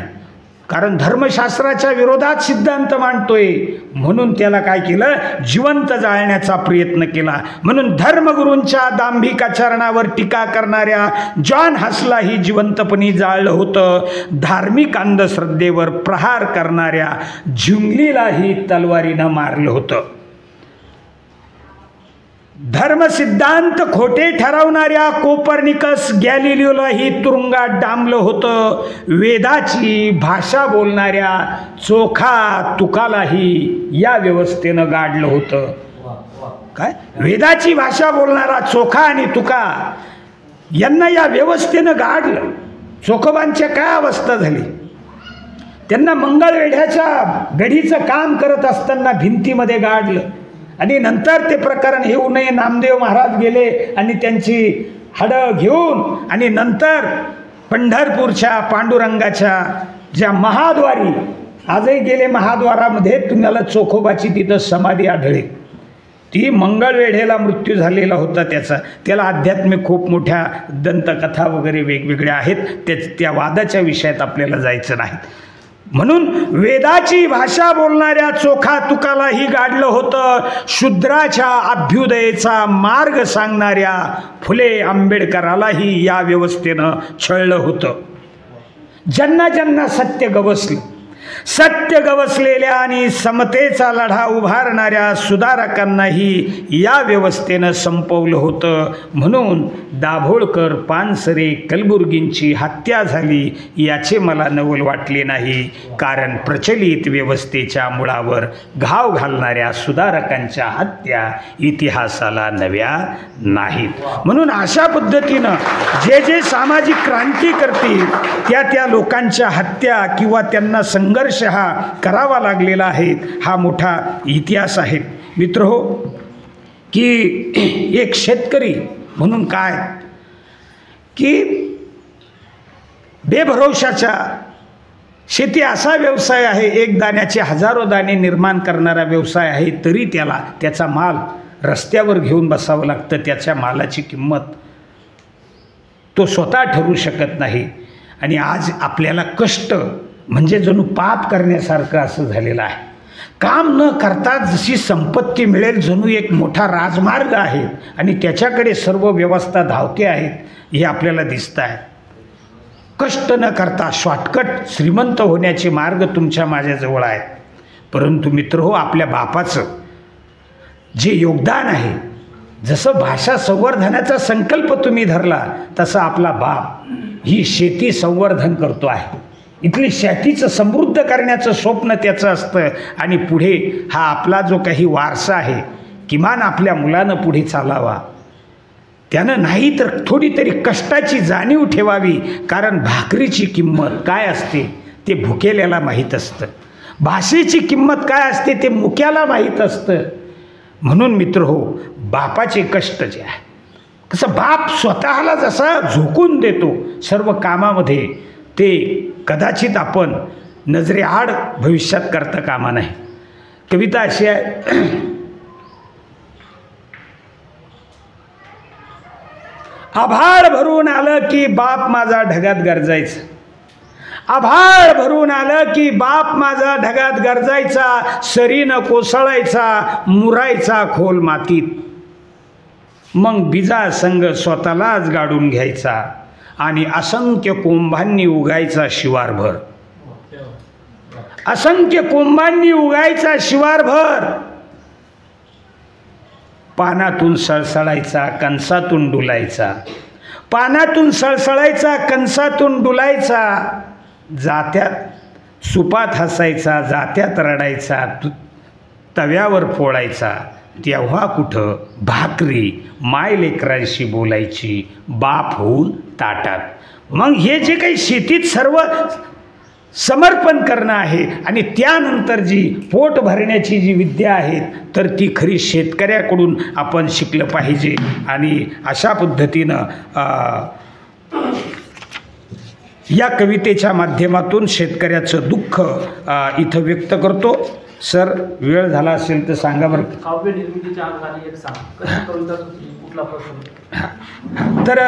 कारण धर्मशास्त्राच्या विरोधात सिद्धांत मांडतोय म्हणून त्याला काय केलं, जिवंत जाळण्याचा प्रयत्न केला. म्हणून धर्मगुरूंच्या दांभिक आचरणावर टीका करणाऱ्या जॉन हसलाही जिवंतपणी जाळलं होतं. धार्मिक अंधश्रद्धेवर प्रहार करणाऱ्या झुंगलीलाही तलवारीनं मारलं होतं. धर्मसिद्धांत खोटे ठरवणाऱ्या कोपर्निकस गॅलिलिओलाही तुरुंगात डांबलं होतं. वेदाची भाषा बोलणाऱ्या चोखा तुकालाही या व्यवस्थेनं गाडलं होतं. काय वेदाची भाषा बोलणारा चोखा आणि तुका यांना या व्यवस्थेनं गाडलं. चोखोबांच्या काय अवस्था झाली. त्यांना मंगळवेढ्याच्या गढीचं काम करत असताना भिंतीमध्ये गाडलं आणि नंतर ते प्रकरण येऊ नये नामदेव महाराज गेले आणि त्यांची हाडं घेऊन आणि नंतर पंढरपूरच्या पांडुरंगाच्या ज्या महाद्वारी आजही गेले महाद्वारामध्ये तुम्हाला चोखोबाची तिथं समाधी आढळेल. ती मंगळवेढेला मृत्यू झालेला होता त्याला आध्यात्मिक खूप मोठ्या दंतकथा वगैरे वेगवेगळ्या आहेत. त्या वादाच्या विषयात आपल्याला जायचं नाही. म्हणून वेदाची भाषा बोलणाऱ्या चोखा तुकालाही गाडलं होतं. शूद्राच्या अभ्युदयेचा मार्ग सांगणाऱ्या फुले आंबेडकरालाही या व्यवस्थेनं छळलं होतं. ज्यांना ज्यांना सत्य गवसलेल्या आणि समतेचा लढा उभारणाऱ्या सुधारकांनाही या व्यवस्थेनं संपवलं होतं. म्हणून दाभोळकर, पानसरे, कलबुर्गींची हत्या झाली याचे मला नवल वाटले नाही. कारण प्रचलित व्यवस्थेच्या मुळावर घाव घालणाऱ्या सुधारकांच्या हत्या इतिहासाला नव्या नाहीत. म्हणून अशा पद्धतीनं जे सामाजिक क्रांती करतील त्या लोकांच्या हत्या किंवा त्यांना संघर्ष हा करावा लागलेला आहे. हा मोठा इतिहास आहे. मित्रहो, की एक शेतकरी म्हणून काय की बेभरवशाच्या शेती असा व्यवसाय आहे. एक दाण्याचे हजारो दाणे निर्माण करणारा व्यवसाय आहे. तरी त्याचा माल रस्त्यावर घेऊन बसावं लागतं. त्याच्या मालाची किंमत तो स्वतः ठरवू शकत नाही. आणि आज आपल्याला कष्ट म्हणजे जणू पाप करण्यासारखं असं झालेलं आहे. काम न करता जशी संपत्ती मिळेल जणू एक मोठा राजमार्ग आहे आणि त्याच्याकडे सर्व व्यवस्था धावते आहेत हे आपल्याला दिसत आहे. कष्ट न करता शॉर्टकट श्रीमंत होण्याचे मार्ग तुमच्या माझ्याजवळ आहेत. परंतु मित्रहो, आपल्या बापाचं जे योगदान आहे, जसं भाषा संवर्धनाचा संकल्प तुम्ही धरला तसा आपला बाप ही शेती संवर्धन करतो आहे. इथली शेतीचं समृद्ध करण्याचं स्वप्न त्याचं असतं आणि पुढे हा आपला जो काही वारसा आहे किमान आपल्या मुलानं पुढे चालावा. त्यानं नाही तर थोडी तरी कष्टाची जाणीव ठेवावी. कारण भाकरीची किंमत काय असते ते भुकेल्याला माहीत असतं. भाषेची किंमत काय असते ते मुक्याला माहीत असतं. म्हणून मित्रहो, बापाचे कष्ट जे आहे, कसं बाप स्वतःला जसा झोकून देतो सर्व कामामध्ये, ते कदाचित आपण नजरेआड भविष्यात करता कामा नाही. कविता अशी आहे, आभाळ भरून आलं की बाप माझा ढगात गरजायचा. आभाळ भरून आलं की बाप माझा ढगात गरजायचा. सरीनं कोसळायचा, मुरायचा खोल मातीत. मग बिजा संग स्वतःलाच गाडून घ्यायचा आणि असंख्य कोंभांनी उगायचा शिवारभर. असंख्य कोंभांनी उगायचा शिवारभर. पानातून सळसळायचा, कणसातून डुलायचा. पानातून सळसळायचा, कणसातून डुलायचा. जात्यात सुपात हसायचा, जात्यात रडायचा, तव्यावर फोडायचा. तेव्हा कुठं भाकरी मायलेकरांशी बोलायची बाप होऊन ताटात. मग हे जे काही शेतीत सर्व समर्पण करणं आहे आणि त्यानंतर जी पोट भरण्याची जी विद्या आहे तर ती खरी शेतकऱ्याकडून आपण शिकलं पाहिजे. आणि अशा पद्धतीनं या कवितेच्या माध्यमातून शेतकऱ्याचं दुःख इथं व्यक्त करतो. सर, वेळ झाला असेल तर सांगा बरं. काव्य निर्मितीच्या आधारे एक सांग, कशी कविता कुठला प्रश्न? तर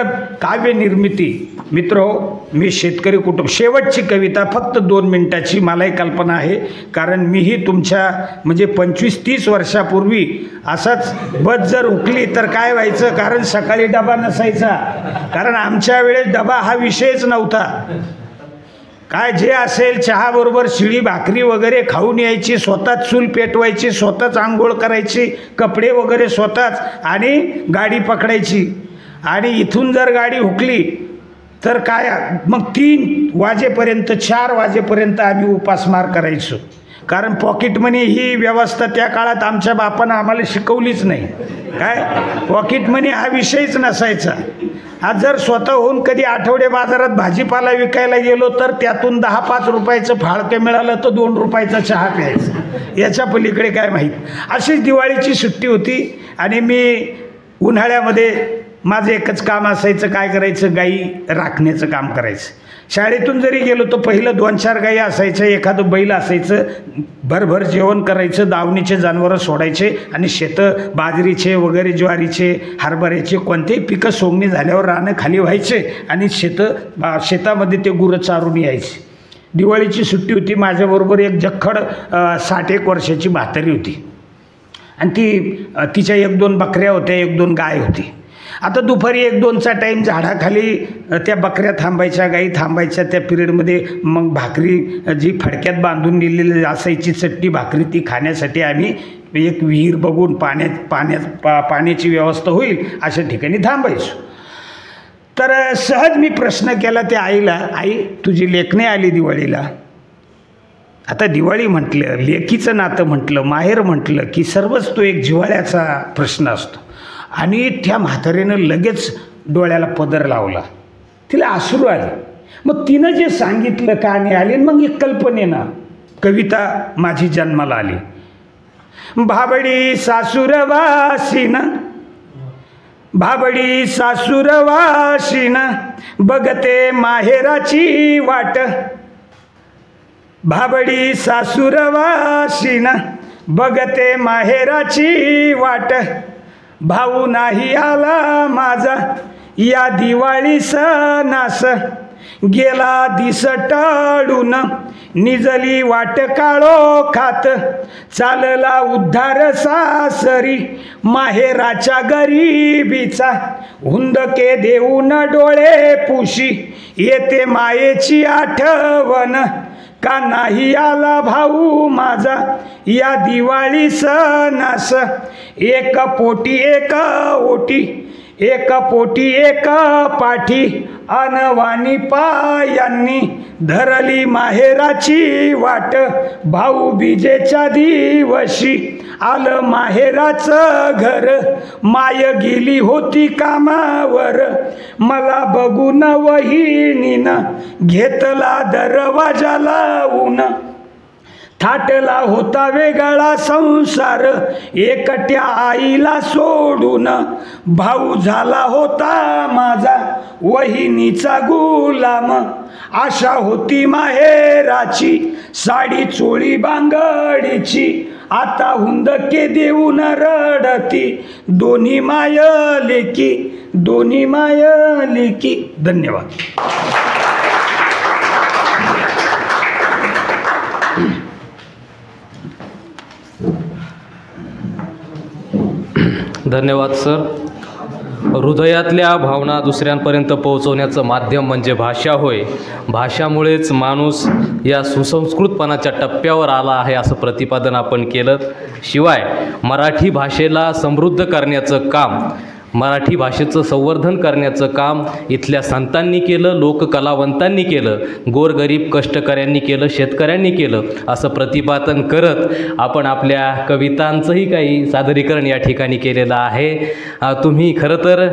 काव्य निर्मिती मित्रो, मी शेतकरी कुटुंब, शेवटची कविता फक्त 2 मिनिटाची. मलाही कल्पना आहे, कारण मीही तुमच्या म्हणजे 25-30 वर्षापूर्वी असाच बस जर हुकली तर काय व्हायचं, कारण सकाळी डबा नसायचा. कारण आमच्या वेळेस डबा हा विषयच नव्हता. काय जे असेल चहाबरोबर शिळी भाकरी वगैरे खाऊन यायची, स्वतःच चूल पेटवायची, स्वतःच आंघोळ करायची, कपडे वगैरे स्वतःच, आणि गाडी पकडायची. आणि इथून जर गाडी हुकली तर काय मग 3 वाजेपर्यंत 4 वाजेपर्यंत आम्ही उपासमार करायचो. कारण पॉकेट मनी ही व्यवस्था त्या काळात आमच्या बापानं आम्हाला शिकवलीच नाही. काय पॉकेट मनी हा विषयच नसायचा. आज जर स्वतःहून कधी आठवडे बाजारात भाजीपाला विकायला गेलो तर त्यातून 10-5 रुपयाचं फाळकं मिळालं तर 2 रुपयाचा चहा प्यायचा, याच्या पलीकडे काय माहीत. अशीच दिवाळीची सुट्टी होती आणि मी उन्हाळ्यामध्ये माझं एकच काम असायचं, काय करायचं, गाई राखण्याचं काम करायचं. शाळेतून जरी गेलो तर पहिलं 2-4 गाई असायचं, एखादं बैल असायचं, भरभर जेवण करायचं, दावणीचे जनावरं सोडायचे आणि शेतं बाजरीचे वगैरे, ज्वारीचे, हरभऱ्याचे कोणतेही पिकं सोंगणी झाल्यावर रानं खाली व्हायचे आणि शेतामध्ये ते गुरं चारून यायचे. दिवाळीची सुट्टी होती. माझ्याबरोबर एक जखड 60-1 वर्षाची म्हातारी होती आणि तिच्या 1-2 बकऱ्या होत्या, 1-2 गाय होती. आता दुपारी 1-2चा टाईम झाडाखाली त्या बकऱ्या थांबायच्या, गाई थांबायच्या. त्या पिरियडमध्ये मग भाकरी जी फडक्यात बांधून नेलेली असायची चटणी भाकरी, ती खाण्यासाठी आम्ही एक विहीर बघून पाण्याची व्यवस्था होईल अशा ठिकाणी थांबायचो. तर सहज मी प्रश्न केला त्या आईला, आई तुझी लेक नाही आली दिवाळीला? आता दिवाळी म्हटलं, लेकीचं नातं म्हटलं, माहेर म्हटलं की सर्वच तो एक जिव्हाळ्याचा प्रश्न असतो. आणि त्या म्हातारीनं लगेच डोळ्याला पदर लावला, तिला अश्रू आले. मग तिनं जे सांगितलं का नाही आली, मग एक कल्पनेनं कविता माझी जन्माला आली. भाबडी सासूरवासीन, भाबडी सासूरवासीन बघते माहेराची वाट, भाबडी सासूरवासीन बघते माहेराची वाट, भाऊ नाही आला माझा या दिवाळी सणास, गेला दिस टाळून निजली वाट काळो खात, चालला उद्धार सासरी माहेराच्या गरिबीचा, हुंदके देऊन डोळे पुशी येते मायेची आठवण, का नाही आला भाऊ माझा या दिवाळी सणास, एक पोटी एक ओटी, एक पोटी एक पाठी, अनवानी पायांनी धरली माहेराची वाट, भाऊ बीजेच्या दिवशी आलं माहेराचं घर, माय गेली होती कामावर मला बघून वहिनीनं, घेतला दरवाजा लावून, थाटला होता वेगळा संसार एकट्या आईला सोडून, भाऊ झाला होता माझा वहिनीचा गुलाम, आशा होती माहेराची साडी चोळी बांगडीची, आता हुंदके देऊन रडती दोन्ही मायलेकी, दोन्ही मायलेकी. धन्यवाद. धन्यवाद सर. हृदयातल्या भावना दुसऱ्यांपर्यंत पोहोचवण्याचं माध्यम म्हणजे भाषा होय. भाषामुळेच माणूस या सुसंस्कृतपणाच्या टप्प्यावर आला आहे असं प्रतिपादन आपण केलं. शिवाय मराठी भाषेला समृद्ध करण्याचं काम, मराठी भाषेचं संवर्धन करण्याचं काम इथल्या संतांनी केलं, लोककलावंतांनी केलं, गोरगरीब कष्टकऱ्यांनी केलं, शेतकऱ्यांनी केलं असं प्रतिपादन करत आपण आपल्या कवितांचंही काही सादरीकरण या ठिकाणी केलेलं आहे. तुम्ही खरं तर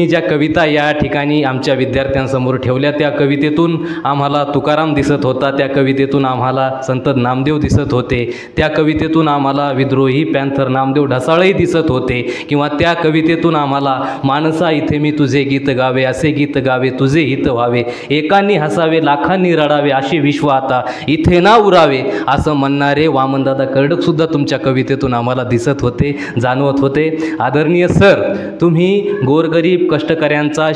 ज्या कविता या ठिकाणी आमच्या विद्यार्थ्यांसमोर ठेवल्या, त्या कवितेतून आम्हाला तुकाराम दिसत होता, त्या कवितेतून आम्हाला संत नामदेव दिसत होते, त्या कवितेतून आम्हाला विद्रोही पॅन्थर नामदेव ढसाळही दिसत होते, किंवा त्या कवितेतून आम्हाला माणसा इथे मी तुझे गीत गावे, असे गीत गावे तुझे हित व्हावे, एकांनी हसावे लाखांनी रडावे, असे विश्व आता इथे ना उरावे असं म्हणणारे वामनदादा कर्डकसुद्धा तुमच्या कवितेतून आम्हाला दिसत होते, जाणवत होते. आदरणीय सर, तुम्ही गोरगरीब कष्टकऱ्यांचा,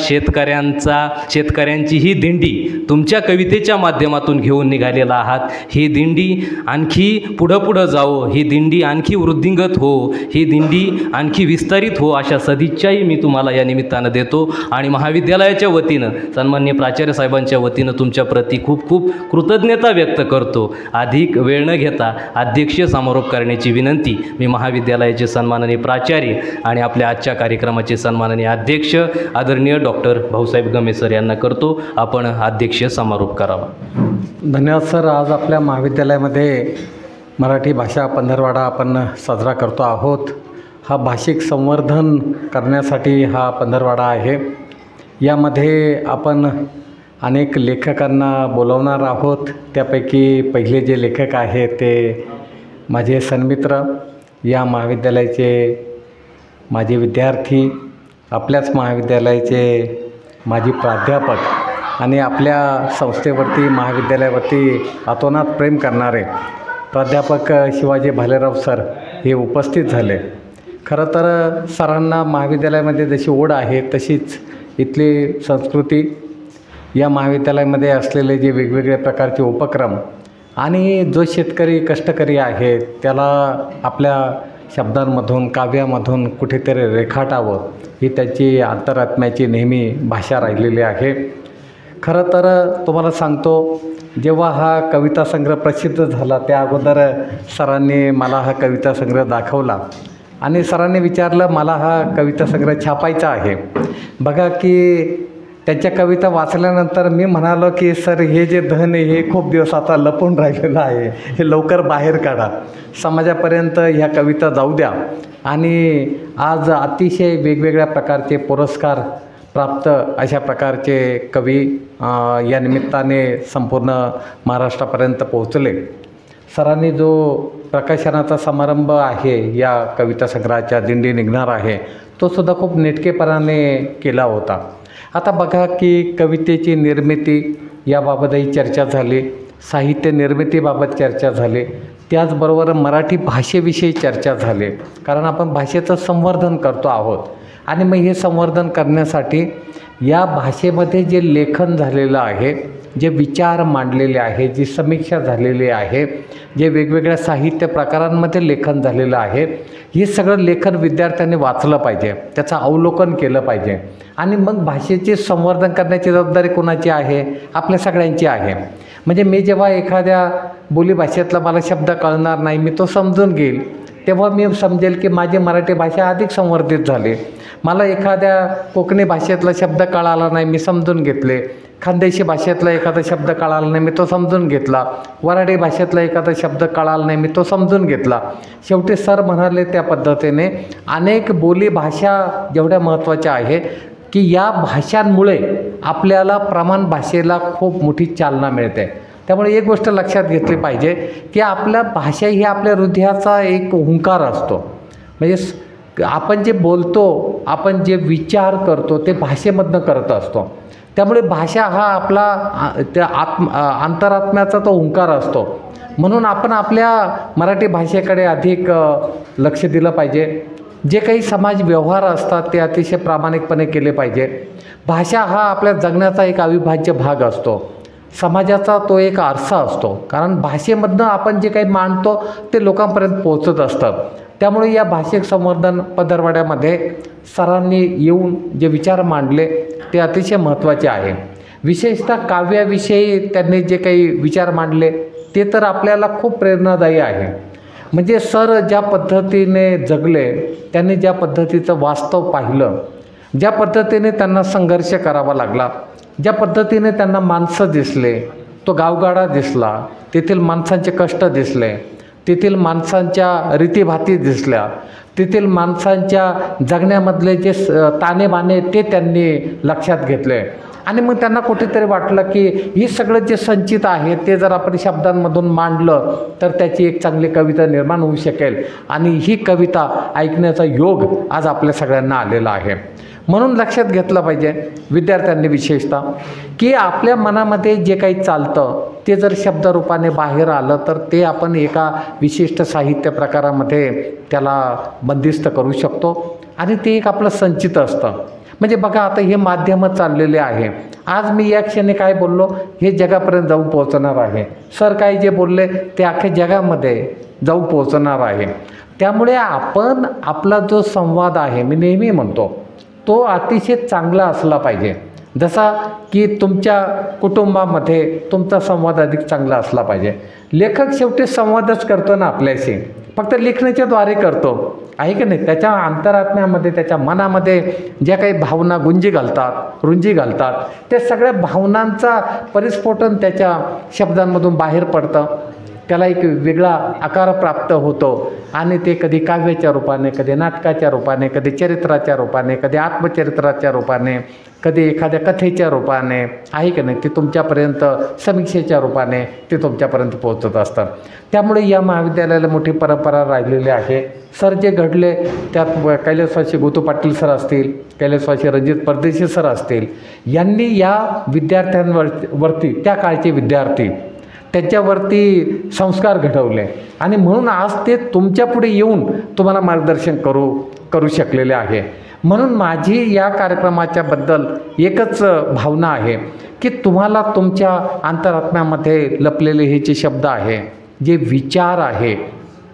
शेतकऱ्यांची ही दिंडी तुमच्या कवितेच्या माध्यमातून घेऊन निघालेला आहात. ही दिंडी आणखी पुढं जावो, ही दिंडी आणखी वृद्धिंगत हो, ही दिंडी आणखी विस्तारित हो अशा सदिच्छा शुभेच्छाही मी तुम्हाला या निमित्तानं देतो आणि महाविद्यालयाच्या वतीनं सन्माननीय प्राचार्य साहेबांच्या वतीनं तुमच्याप्रती खूप खूप कृतज्ञता व्यक्त करतो. अधिक वेळ न घेता अध्यक्षीय समारोप करण्याची विनंती मी महाविद्यालयाचे सन्माननीय प्राचार्य आणि आपल्या आजच्या कार्यक्रमाचे सन्माननीय अध्यक्ष आदरणीय डॉक्टर भाऊसाहेब गमे सर यांना करतो. आपण अध्यक्षीय समारोप करावा. धन्यवाद सर. आज आपल्या महाविद्यालयामध्ये मराठी भाषा पंधरवडा आपण साजरा करतो आहोत. हा भाषिक संवर्धन करण्यासाठी हा पंधरवडा आहे. यामध्ये आपण अनेक लेखकांना बोलवणार आहोत. त्यापैकी पहिले जे लेखक आहेत ते माझे सन्मित्र, या महाविद्यालयाचे माझे विद्यार्थी, आपल्याच महाविद्यालयाचे माजी प्राध्यापक आणि आपल्या संस्थेवरती महाविद्यालयावरती अतोनात प्रेम करणारे प्राध्यापक शिवाजी भालेराव सर हे उपस्थित झाले. खरं तर सरांना महाविद्यालयामध्ये जशी ओढ आहे तशीच इथली संस्कृती, या महाविद्यालयामध्ये असलेले जे वेगवेगळे प्रकारचे उपक्रम आणि जो शेतकरी कष्टकरी आहे त्याला आपल्या शब्दांमधून काव्यामधून कुठेतरी रेखाटावं ही त्याची अंतरात्म्याची नेहमी भाषा राहिलेली आहे. खरं तर तुम्हाला सांगतो, जेव्हा हा कविता संग्रह प्रसिद्ध झाला त्या अगोदर सरांनी मला हा कविता संग्रह दाखवला आणि सरांनी विचारलं मला हा कविता संग्रह छापायचा आहे. बघा की त्यांच्या कविता वाचल्यानंतर मी म्हणालो की सर हे जे धन आहे हे खूप दिवस आता लपून राहिलेलं आहे, हे लवकर बाहेर काढा, समाजापर्यंत ह्या कविता जाऊ द्या. आणि आज अतिशय वेगवेगळ्या प्रकारचे पुरस्कार प्राप्त अशा प्रकारचे कवी या निमित्ताने संपूर्ण महाराष्ट्रापर्यंत पोहोचले. सरांनी जो प्रकाशनाचा समारंभ आहे या कविता संग्रहाच्या, दिंडी निघणार आहे, तो सुद्धा खूप नेटकेपणाने केला होता. आता बघा की कवितेची निर्मिती याबाबतही चर्चा झाली, साहित्य निर्मितीबाबत चर्चा झाली, त्याचबरोबर मराठी भाषेविषयी चर्चा झाली. कारण आपण भाषेचं संवर्धन करतो आहोत आणि मग हे संवर्धन करण्यासाठी या भाषेमध्ये जे लेखन झालेलं आहे, जे विचार मांडलेले आहे, जी समीक्षा झालेली आहे, जे वेगवेगळ्या साहित्य प्रकारांमध्ये लेखन झालेलं आहे, हे सगळं लेखन विद्यार्थ्यांनी वाचलं पाहिजे, त्याचं अवलोकन केलं पाहिजे. आणि मग भाषेचे संवर्धन करण्याची जबाबदारी कोणाची आहे? आपल्या सगळ्यांची आहे. म्हणजे मी जेव्हा एखाद्या बोलीभाषेतला मला शब्द कळणार नाही, मी तो समजून घेईल, तेव्हा मी समजेल की माझी मराठी भाषा अधिक संवर्धित झाली. मला एखाद्या कोकणी भाषेतला शब्द कळाला नाही, मी समजून घेतले. खानदेशी भाषेतला एखादा शब्द कळाला नाही, मी तो समजून घेतला. वऱ्हाडी भाषेतला एखादा शब्द कळाला नाही, मी तो समजून घेतला. शेवटी सर म्हणाले त्या पद्धतीने अनेक बोली भाषा जेवढ्या महत्त्वाच्या आहे की या भाषांमुळे आपल्याला प्रमाण भाषेला खूप मोठी चालना मिळते. त्यामुळे एक गोष्ट लक्षात घेतली पाहिजे की आपल्या भाषा ही आपल्या हृदयाचा एक हुंकार असतो. म्हणजे आपण जे बोलतो, आपण जे विचार करतो ते भाषेमधनं करत असतो. त्यामुळे भाषा हा आपला त्या अंतरात्म्याचा तो हुंकार असतो. म्हणून आपण आपल्या मराठी भाषेकडे अधिक लक्ष दिलं पाहिजे. जे काही समाज व्यवहार असतात ते अतिशय प्रामाणिकपणे केले पाहिजे. भाषा हा आपल्या जगण्याचा एक अविभाज्य भाग असतो. समाजाचा तो एक आरसा असतो. कारण भाषेमधनं आपण जे काही मांडतो ते लोकांपर्यंत पोहोचत असतं. त्यामुळे या भाषिक संवर्धन पंधरवड्यामध्ये सरांनी येऊन जे विचार मांडले ते अतिशय महत्त्वाचे आहे. विशेषतः काव्याविषयी त्यांनी जे काही विचार मांडले ते तर आपल्याला खूप प्रेरणादायी आहे. म्हणजे सर ज्या पद्धतीने जगले, त्यांनी ज्या पद्धतीचं वास्तव पाहिलं, ज्या पद्धतीने त्यांना संघर्ष करावा लागला, ज्या पद्धतीने त्यांना माणसं दिसले, तो गावगाडा दिसला, तेथील माणसांचे कष्ट दिसले, तेथील माणसांच्या रीतीभाती दिसल्या, तेथील माणसांच्या जगण्यामधले जे ताणेबाणे ते त्यांनी लक्षात घेतले. आणि मग त्यांना कुठेतरी वाटलं की हे सगळं जे संचित आहे ते जर आपण शब्दांमधून मांडलं तर त्याची एक चांगली कविता निर्माण होऊ शकेल. आणि ही कविता ऐकण्याचा योग आज आपल्या सगळ्यांना आलेला आहे. म्हणून लक्षात घेतलं पाहिजे विद्यार्थ्यांनी विशेषतः की आपल्या मनामध्ये जे काही चालतं ते जर शब्दरूपाने बाहेर आलं तर ते आपण एका विशिष्ट साहित्य प्रकारामध्ये त्याला बंदिस्त करू शकतो आणि ते एक आपलं संचित असतं. म्हणजे बघा आता हे माध्यमं चाललेले आहे. आज मी या क्षणी काय बोललो हे जगापर्यंत जाऊन पोहोचणार आहे. सर काय जे बोलले ते अख्ख्या जगामध्ये जाऊन पोहोचणार आहे. त्यामुळे आपण आपला जो संवाद आहे, मी नेहमी म्हणतो, तो अतिशय चांगला असला पाहिजे. जसा की तुमच्या कुटुंबामध्ये तुमचा संवाद अधिक चांगला असला पाहिजे. लेखक शेवटी संवादच करतो ना आपल्याशी, फक्त लेखनाच्या द्वारे करतो, आहे की नाही. त्याच्या अंतरात्म्यामध्ये, त्याच्या मनामध्ये ज्या काही भावना रुंजी घालतात, त्या सगळ्या भावनांचा परिस्फोटन त्याच्या शब्दांमधून बाहेर पडतं. त्याला एक वेगळा आकार प्राप्त होतो आणि ते कधी काव्याच्या रूपाने, कधी नाटकाच्या रूपाने, कधी चरित्राच्या रूपाने, कधी आत्मचरित्राच्या रूपाने, कधी एखाद्या कथेच्या रूपाने, आहे की नाही, ते तुमच्यापर्यंत समीक्षेच्या रूपाने ते तुमच्यापर्यंत पोहोचत असतात. त्यामुळे या महाविद्यालयाला मोठी परंपरा राहिलेली आहे. सर जे घडले त्यात कैलासवासी गोतू पाटील सर असतील, कैलासवासी रणजित परदेशी सर असतील, यांनी या विद्यार्थ्यांवरती, त्या काळचे विद्यार्थी, त्याच्यावरती संस्कार घडवले आणि म्हणून आज ते तुमच्यापुढे येऊन तुम्हाला मार्गदर्शन करू शकलेले आहे. म्हणून माझी या कार्यक्रमाच्याबद्दल एकच भावना आहे की तुम्हाला तुमच्या अंतरात्म्यामध्ये लपलेले हे जे शब्द आहे, जे विचार आहे,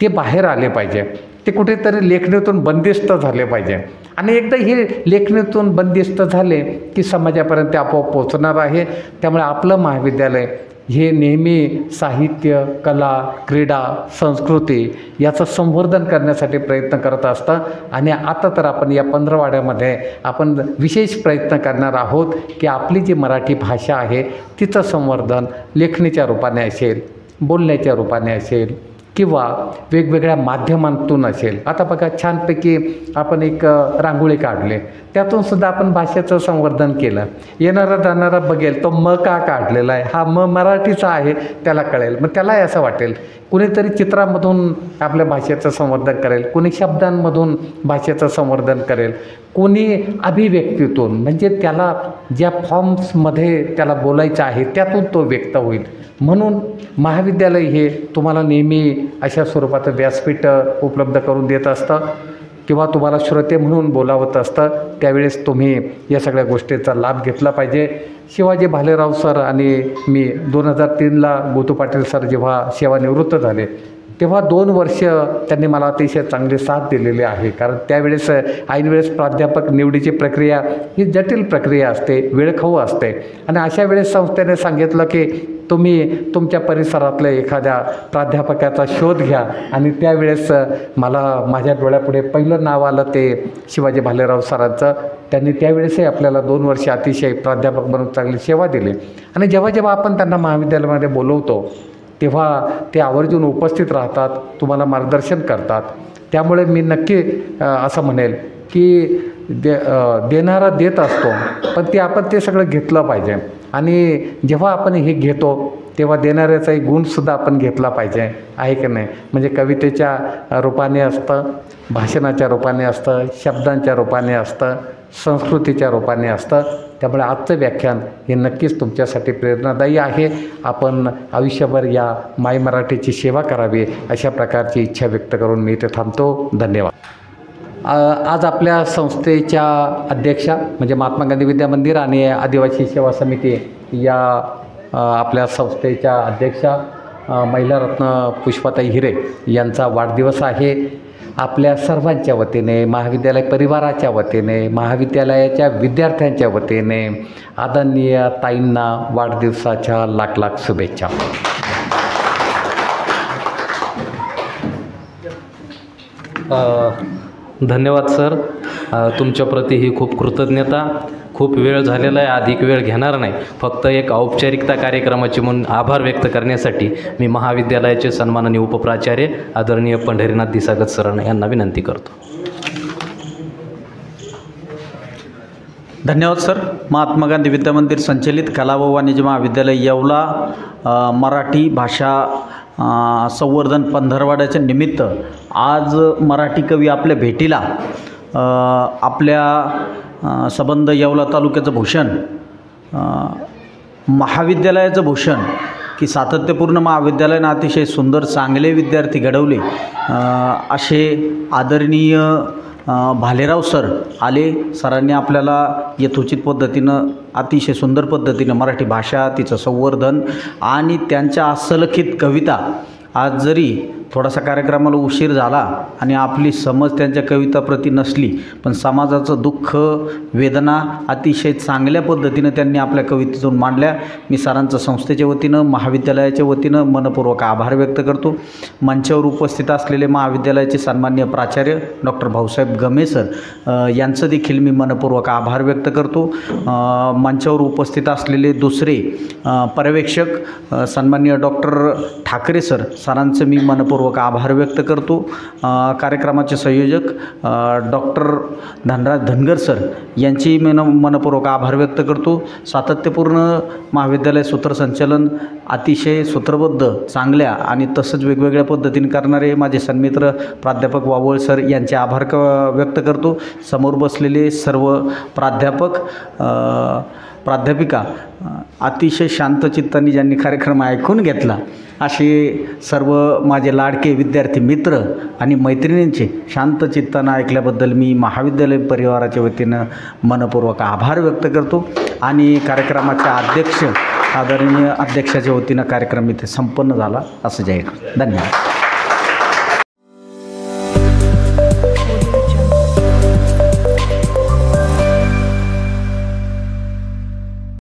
ते बाहेर आले पाहिजे. ते कुठेतरी लेखणीतून बंदिस्त झाले पाहिजे आणि एकदा हे लेखणीतून बंदिस्त झाले की समाजापर्यंत ते आपोआप पोचणार आहे. त्यामुळे आपलं महाविद्यालय हे नेहमी साहित्य, कला, क्रीडा, संस्कृती याचं संवर्धन करण्यासाठी प्रयत्न करत असतं आणि आता तर आपण या पंधरवाड्यामध्ये आपण विशेष प्रयत्न करणार आहोत की आपली जी मराठी भाषा आहे तिचं संवर्धन लेखणीच्या रूपाने असेल, बोलण्याच्या रूपाने असेल किंवा वेगवेगळ्या माध्यमांतून असेल. आता बघा, छानपैकी आपण एक रांगोळी काढले, त्यातून सुद्धा आपण भाषेचं संवर्धन केलं. येणारा जाणारा बघेल तो म का काढलेला आहे, हा म मराठीचा आहे, त्याला कळेल. मग त्यालाही असं वाटेल. कुणीतरी चित्रामधून आपल्या भाषेचं संवर्धन करेल, कुणी शब्दांमधून भाषेचं संवर्धन करेल, कोणी अभिव्यक्तीतून, म्हणजे त्याला ज्या फॉर्म्समध्ये त्याला बोलायचं आहे त्यातून तो व्यक्त होईल. म्हणून महाविद्यालय हे तुम्हाला नेहमी अशा स्वरूपाचं व्यासपीठ उपलब्ध करून देत असतं किंवा तुम्हाला श्रोते म्हणून बोलावत असतं. त्यावेळेस तुम्ही या सगळ्या गोष्टीचा लाभ घेतला पाहिजे. शिवाजी भालेराव सर आणि मी 2003ला गोतू पाटील सर जेव्हा सेवानिवृत्त झाले तेव्हा 2 वर्ष त्यांनी मला अतिशय चांगली साथ दिलेली आहे. कारण त्यावेळेस ऐनवेळेस प्राध्यापक निवडीची प्रक्रिया ही जटिल प्रक्रिया असते, वेळखाऊ असते आणि अशा वेळेस संस्थेने सांगितलं की तुम्ही तुमच्या परिसरातल्या एखाद्या प्राध्यापकाचा शोध घ्या आणि त्यावेळेस मला माझ्या डोळ्यापुढे पहिलं नाव आलं ते शिवाजी भालेराव सरांचं. त्यांनी त्यावेळेसही आपल्याला 2 वर्ष अतिशय प्राध्यापक म्हणून चांगली सेवा दिली आणि जेव्हा आपण त्यांना महाविद्यालयामध्ये बोलवतो तेव्हा ते आवर्जून उपस्थित राहतात, तुम्हाला मार्गदर्शन करतात. त्यामुळे मी नक्की असं म्हणेल की देणारा देत असतो, पण आपण ते सगळं घेतलं पाहिजे आणि जेव्हा आपण हे घेतो तेव्हा देणाऱ्याचाही गुणसुद्धा आपण घेतला पाहिजे, आहे की नाही. म्हणजे कवितेच्या रूपाने असतं, भाषणाच्या रूपाने असतं, शब्दांच्या रूपाने असतं, संस्कृतीच्या रूपाने असतं. त्यामुळे आजचं व्याख्यान हे नक्कीच तुमच्यासाठी प्रेरणादायी आहे. आपण आयुष्यभर या माय मराठीची सेवा करावी अशा प्रकारची इच्छा व्यक्त करून मी इथे थांबतो. धन्यवाद. आज आपल्या संस्थेच्या अध्यक्षा म्हणजे महात्मा गांधी विद्या मंदिर आणि आदिवासी सेवा समिती या आपल्या संस्थेच्या अध्यक्षा महिलारत्न पुष्पाताई हिरे यांचा वाढदिवस आहे. आपल्या सर्वांच्या वतीने, महाविद्यालय परिवाराच्या वतीने, महाविद्यालयाच्या विद्यार्थ्यांच्या वतीने आदरणीय ताईंना वाढदिवसाच्या लाख लाख शुभेच्छा. धन्यवाद सर. तुमच्याप्रती ही खूप कृतज्ञता. खूप वेळ झालेला आहे, अधिक वेळ घेणार नाही. फक्त एक औपचारिकता कार्यक्रमाची म्हणून आभार व्यक्त करण्यासाठी मी महाविद्यालयाचे सन्माननीय उपप्राचार्य आदरणीय पंढरीनाथ दिसागत सर यांना विनंती करतो. धन्यवाद सर. महात्मा गांधी विद्या मंदिर संचलित कला व वाणिज्य महाविद्यालय येवला मराठी भाषा संवर्धन पंधरवाड्याच्या निमित्त आज मराठी कवी आपल्या भेटीला आपल्या संबंध येवला तालुक्याचं भूषण, महाविद्यालयाचं भूषण की सातत्यपूर्ण महाविद्यालयानं अतिशय सुंदर चांगले विद्यार्थी घडवले असे आदरणीय भालेराव सर आले. सरांनी आपल्याला यथोचित पद्धतीनं अतिशय सुंदर पद्धतीनं मराठी भाषा, तिचं संवर्धन आणि त्यांच्या असलखित कविता आज जरी थोडासा कार्यक्रमाला उशीर झाला आणि आपली समज त्यांच्या कविताप्रती नसली, पण समाजाचं दुःख वेदना अतिशय चांगल्या पद्धतीनं त्यांनी आपल्या कवितेतून मांडल्या. मी सरांचं संस्थेच्या वतीनं महाविद्यालयाच्या वतीनं मनपूर्वक आभार व्यक्त करतो. मंचावर उपस्थित असलेले महाविद्यालयाचे सन्माननीय प्राचार्य डॉक्टर भाऊसाहेब गमे सर यांचं देखील मी मनपूर्वक आभार व्यक्त करतो. मंचावर उपस्थित असलेले दुसरे पर्यवेक्षक सन्माननीय डॉक्टर ठाकरे सरांचं मी मनपूर्वक आभार व्यक्त करतो. कार्यक्रमाचे संयोजक डॉक्टर धनराज धनगर सर यांची मनपूर्वक आभार व्यक्त करतो. सातत्यपूर्ण महाविद्यालय सूत्रसंचालन अतिशय सूत्रबद्ध चांगल्या आणि तसंच वेगवेगळ्या पद्धतीने करणारे माझे सन्मित्र प्राध्यापक वावळ सर यांचे आभार व्यक्त करतो. समोर बसलेले सर्व प्राध्यापक प्राध्यापिका अतिशय शांतचित्ताने ज्यांनी कार्यक्रम ऐकून घेतला, असे सर्व माझे लाडके विद्यार्थी मित्र आणि मैत्रिणींचे शांतचित्तानं ऐकल्याबद्दल मी महाविद्यालय परिवाराच्या वतीनं मनपूर्वक आभार व्यक्त करतो. आणि कार्यक्रमाच्या आदरणीय अध्यक्षाच्या वतीनं कार्यक्रम इथे संपन्न झाला असं जाहीर करतो. धन्यवाद.